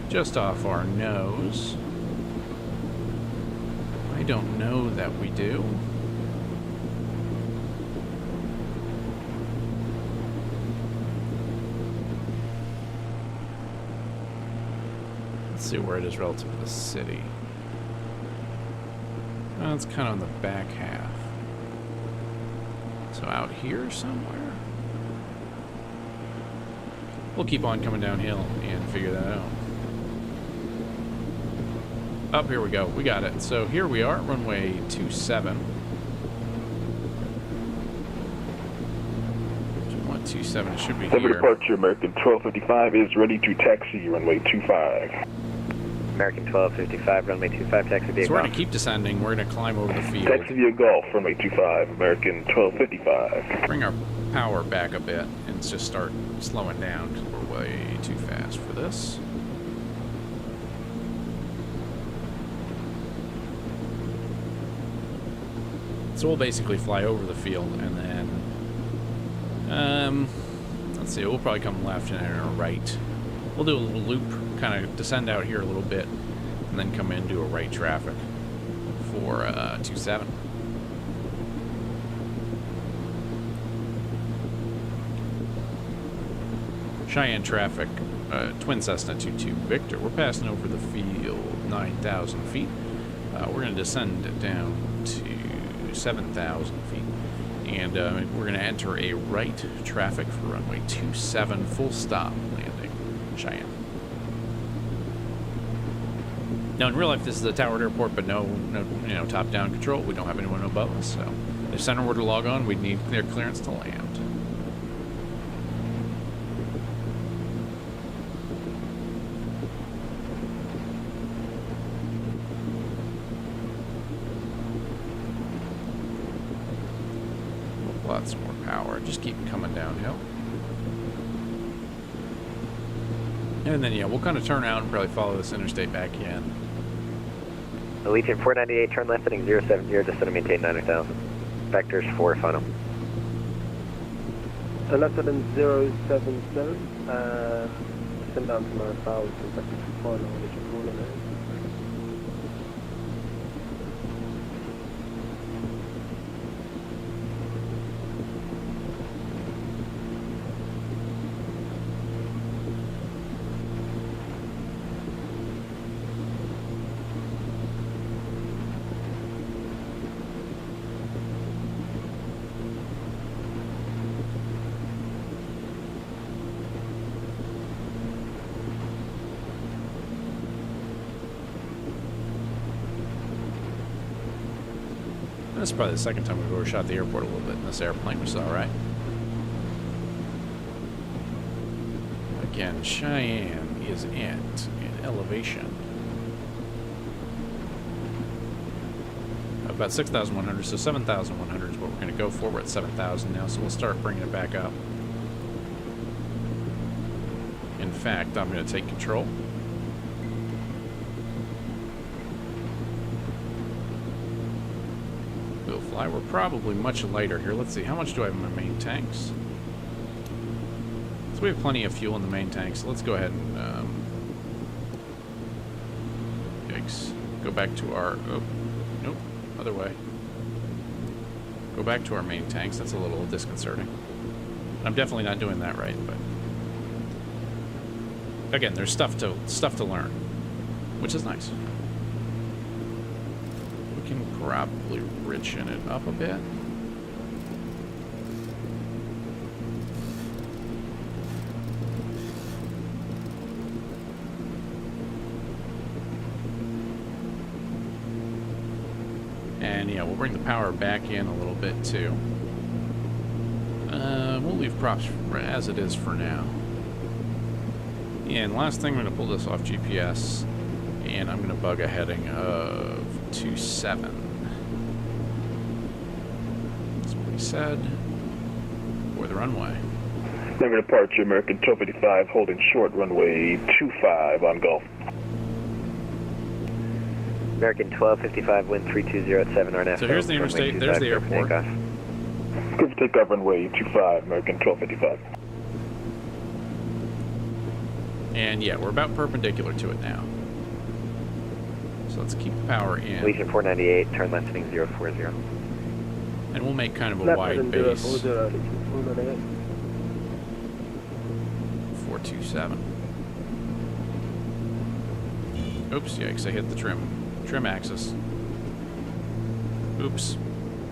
[SPEAKER 1] Just off our nose. I don't know that we do. Let's see where it is relative to the city. Oh, it's kind of on the back half. So out here somewhere? We'll keep on coming downhill and figure that out. Up, here we go. We got it. So here we are, runway 27. 127, it should be
[SPEAKER 6] Denver
[SPEAKER 1] here.
[SPEAKER 6] departure, American 1255 is ready to taxi, runway 25.
[SPEAKER 8] American 1255, runway 25, taxi via
[SPEAKER 1] So we're
[SPEAKER 8] Golf.
[SPEAKER 1] going to keep descending. We're going to climb over the field.
[SPEAKER 6] Taxi via Golf, runway 25, American 1255.
[SPEAKER 1] Bring our power back a bit and just start slowing down because we're way too fast for this. So we'll basically fly over the field and then, let's see, we'll probably come left and then right. We'll do a little loop, kind of descend out here a little bit, and then come in, do a right traffic for 27. Cheyenne traffic, twin Cessna 22 Victor. We're passing over the field 9,000 feet. We're going to descend it down to 7,000 feet. And we're going to enter a right traffic for runway 27, full stop landing, Cheyenne. Now, in real life, this is a towered airport, but no, top-down control. We don't have anyone above us, so if center were to log on, we'd need clear clearance to land. Lots more power. Just keep coming downhill. And then, yeah, we'll kind of turn out and probably follow this interstate back in.
[SPEAKER 8] Legion 498, turn left heading 070, descend and maintain 90,000. Vectors 4 final.
[SPEAKER 7] Left heading 077, descend down to 9,000, vectors 4 final, Legion 498.
[SPEAKER 1] This is probably the second time we've overshot the airport a little bit in this airplane, which is alright. Again, Cheyenne is at an elevation of about 6,100, so 7,100 is what we're going to go for. We're at 7,000 now, so we'll start bringing it back up. In fact, I'm going to take control. We'll fly. We're probably much lighter here. Let's see, how much do I have in my main tanks? So we have plenty of fuel in the main tanks. So let's go ahead and yikes. Go back to our nope, other way. Go back to our main tanks. That's a little disconcerting. I'm definitely not doing that right, but again, there's stuff to learn, which is nice. We can probably richen it up a bit. And yeah, we'll bring the power back in a little bit too. We'll leave props as it is for now. And last thing, I'm going to pull this off GPS, and I'm going to bug a heading of 27. That's what we said. For the runway.
[SPEAKER 6] Denver departure, American 1255, holding short runway 25 on Gulf.
[SPEAKER 8] American 1255, wind 320 at 7 RNF.
[SPEAKER 1] So here's the interstate, there's the airport.
[SPEAKER 6] Good for takeoff, runway 25, American 1255.
[SPEAKER 1] And yeah, we're about perpendicular to it now. So let's keep the power in.
[SPEAKER 8] Legion 498, turn left heading 040.
[SPEAKER 1] And we'll make kind of a
[SPEAKER 7] Left
[SPEAKER 1] wide
[SPEAKER 7] heading
[SPEAKER 1] base.
[SPEAKER 7] 040, Legion 498.
[SPEAKER 1] 427. Oops, yikes, I hit the trim axis. Oops.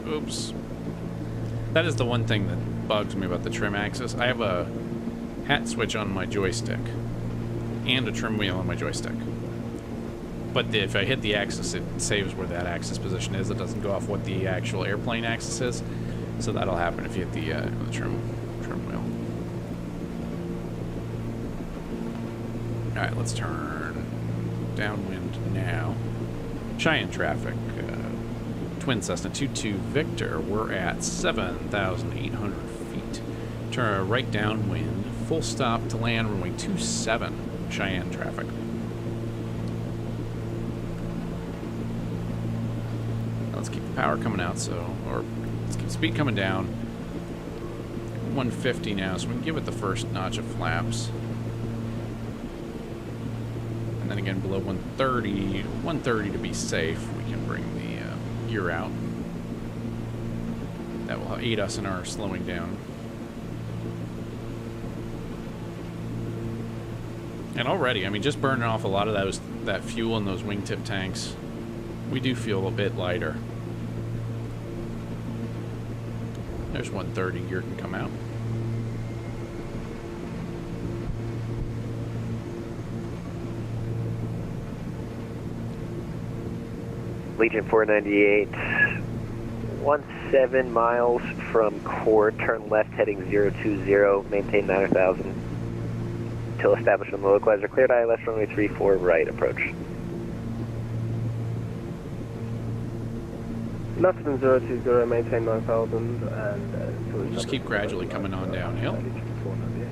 [SPEAKER 1] Oops. That is the one thing that bugs me about the trim axis. I have a hat switch on my joystick and a trim wheel on my joystick. But if I hit the axis, it saves where that axis position is. It doesn't go off what the actual airplane axis is. So that'll happen if you hit the trim wheel. Alright, let's turn downwind now. Cheyenne traffic. Twin Cessna 22 Victor. We're at 7,800 feet. Turn right downwind. Full stop to land runway 27. Cheyenne traffic. Let's keep the power coming out, or let's keep speed coming down. 150 now, so we can give it the first notch of flaps. And then again, below 130 to be safe, we can bring the gear out. That will aid us in our slowing down. And already, I mean, just burning off a lot of that fuel in those wingtip tanks, we do feel a bit lighter. There's 130, gear can come out.
[SPEAKER 8] Legion 498, 17 miles from core, turn left heading 020, maintain 9,000 until established on the localizer. Cleared ILS runway 34, right approach.
[SPEAKER 7] Left heading 020, maintain 9,000 and...
[SPEAKER 1] We'll just keep gradually coming on downhill.
[SPEAKER 7] Legion 498.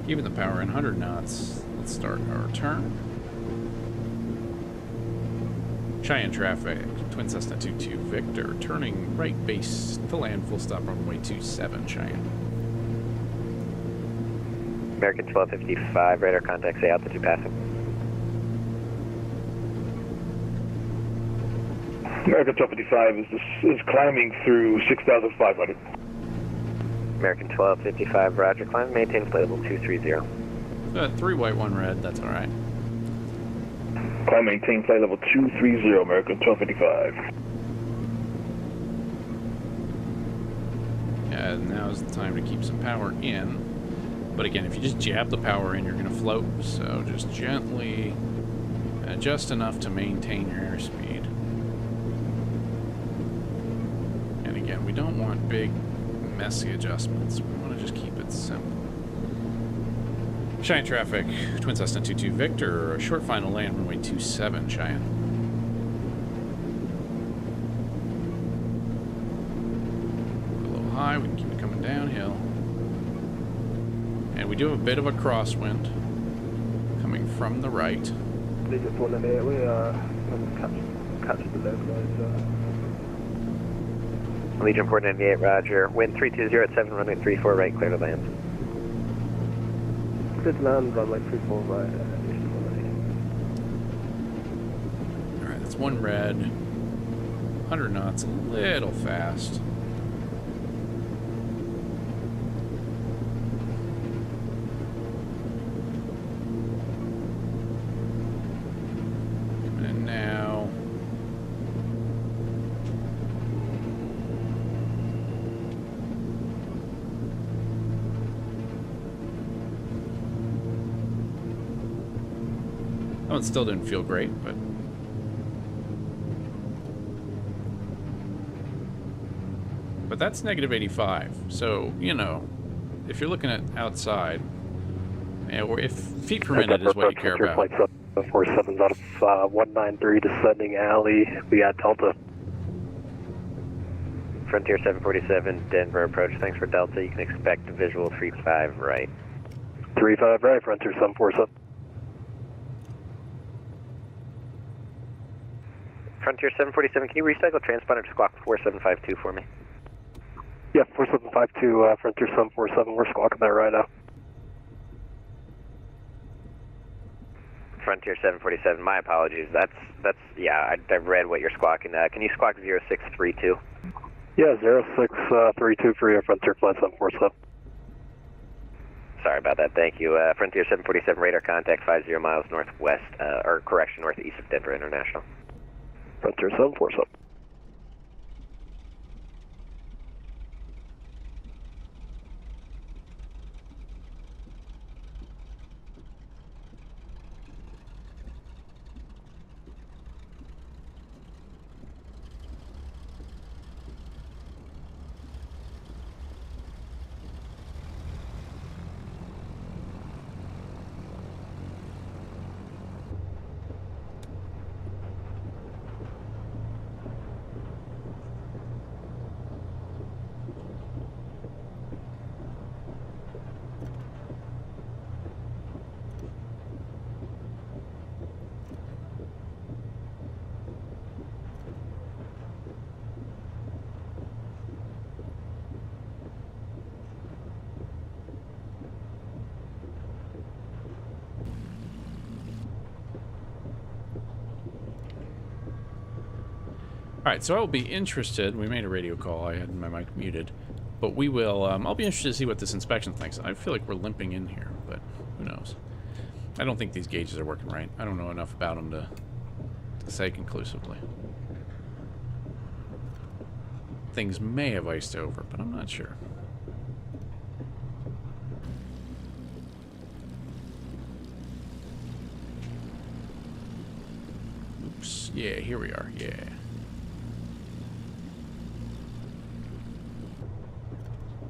[SPEAKER 1] Keeping the power in 100 knots. Let's start our turn. Cheyenne traffic, Twin Cessna 22 Victor, turning right base to land full stop runway 27 Cheyenne.
[SPEAKER 8] American 1255, radar contact, say altitude passing.
[SPEAKER 6] American 1255 is climbing through 6,500.
[SPEAKER 8] American 1255, roger, climb, maintain flight level 230.
[SPEAKER 1] 3 white, 1 red, that's alright.
[SPEAKER 6] Climb, maintain flight level 230, American 1255.
[SPEAKER 1] And now's the time to keep some power in. But again, if you just jab the power in, you're going to float. So just gently, just enough to maintain your airspeed. And again, we don't want big, messy adjustments. We want to just keep it simple. Cheyenne traffic, Twin Cessna 22 Victor, short final land runway 27 Cheyenne. A little high, we can keep it coming downhill. And we do have a bit of a crosswind coming from the right.
[SPEAKER 7] Legion 498, we are catch the localizer.
[SPEAKER 8] Legion 498, roger. Wind 320 at 7, runway 34 right, clear to land.
[SPEAKER 7] Good land, runway 34 right, Legion 498.
[SPEAKER 1] Alright, that's 1 red. 100 knots, a little fast. Coming in now. one still didn't feel great, but that's negative 85. So, you know, if you're looking at outside, or if feet per minute is what you care about.
[SPEAKER 7] Flight 747's out of 193 descending alley. We got Delta.
[SPEAKER 8] Frontier 747, Denver approach. Thanks for Delta. You can expect a visual 35 right.
[SPEAKER 7] 35 right, Frontier 747.
[SPEAKER 8] Frontier 747, can you recycle transponder to squawk 4752 for me?
[SPEAKER 7] Yeah, 4752, Frontier 747. We're squawking that right now.
[SPEAKER 8] Frontier 747, my apologies. That's yeah, I've read what you're squawking. Can you squawk 0632?
[SPEAKER 7] Yeah, 0632 for your Frontier Flight 747.
[SPEAKER 8] Sorry about that, thank you. Frontier 747, radar contact 50 miles northwest, or correction, northeast of Denver International.
[SPEAKER 7] Frontier 747.
[SPEAKER 1] Alright, so I will be interested. We made a radio call. I had my mic muted. But we will, I'll be interested to see what this inspection thinks. I feel like we're limping in here, but who knows. I don't think these gauges are working right. I don't know enough about them to say conclusively. Things may have iced over, but I'm not sure. Oops. Yeah, here we are. Yeah.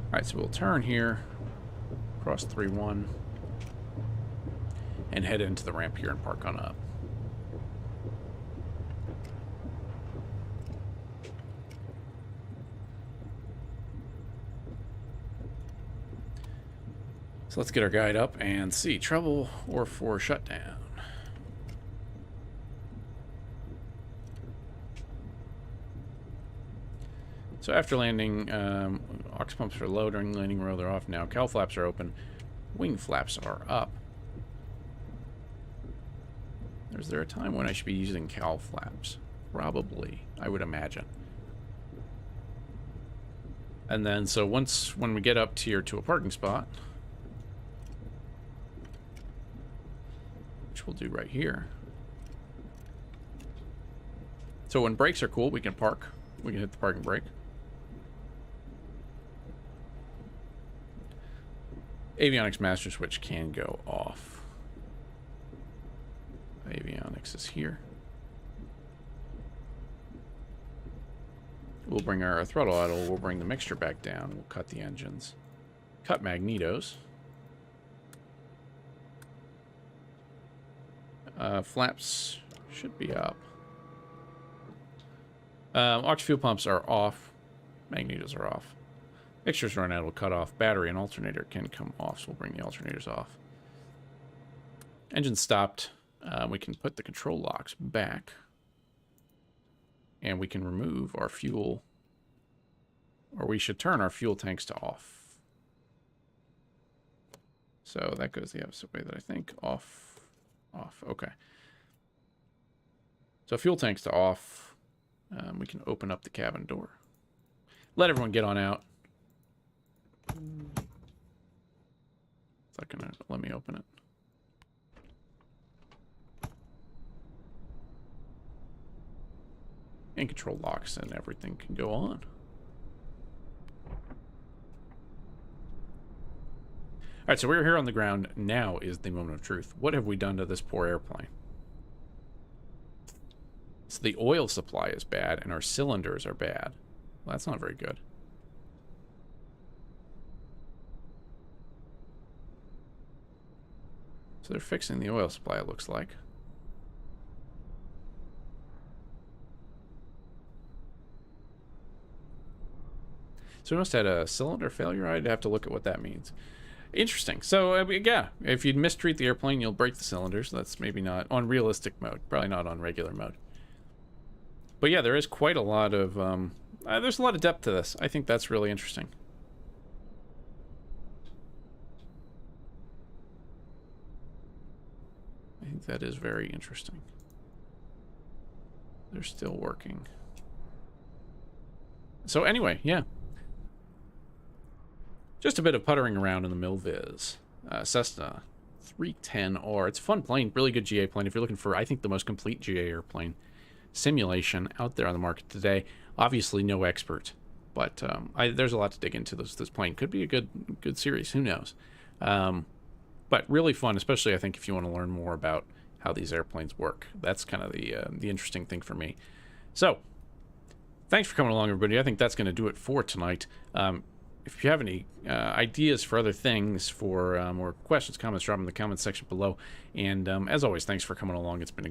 [SPEAKER 1] Alright, so we'll turn here, cross 3-1, and head into the ramp here and park on up. So let's get our guide up and see. Trouble or for shutdown. So after landing, aux pumps are low during landing row. They're off now. Cowl flaps are open. Wing flaps are up. Is there a time when I should be using cowl flaps? Probably, I would imagine. And then, so when we get up here to a parking spot, which we'll do right here. So when brakes are cool, we can park. We can hit the parking brake. Avionics master switch can go off. Avionics is here. We'll bring our throttle idle. We'll bring the mixture back down. We'll cut the engines. Cut magnetos. Flaps should be up. Aux fuel pumps are off. Magnetos are off. Mixtures run out, will cut off. Battery and alternator can come off, so we'll bring the alternators off. Engine stopped. We can put the control locks back. And we can remove our fuel, or we should turn our fuel tanks to off. So that goes the opposite way that I think. Off, off, okay. So fuel tanks to off. We can open up the cabin door. Let everyone get on out. It's not gonna let me open it. And control locks and everything can go on. Alright, so we're here on the ground. Now is the moment of truth. What have we done to this poor airplane? So the oil supply is bad, and our cylinders are bad. Well, that's not very good. So they're fixing the oil supply, it looks like. So we must have had a cylinder failure. I'd have to look at what that means. Interesting. So, yeah, if you mistreat the airplane, you'll break the cylinders. That's maybe not on realistic mode. Probably not on regular mode. But yeah, there is quite a lot of... there's a lot of depth to this. I think that's really interesting. I think that is very interesting. They're still working. So anyway, yeah. Just a bit of puttering around in the Milviz Cessna 310R. It's a fun plane, really good GA plane. If you're looking for, I think, the most complete GA airplane simulation out there on the market today. Obviously, no expert, but there's a lot to dig into. This plane could be a good series. Who knows? But really fun, especially I think if you want to learn more about how these airplanes work. That's kind of the interesting thing for me. So, thanks for coming along, everybody. I think that's going to do it for tonight. If you have any ideas for other things, or questions, comments, drop them in the comments section below. And as always, thanks for coming along. It's been a good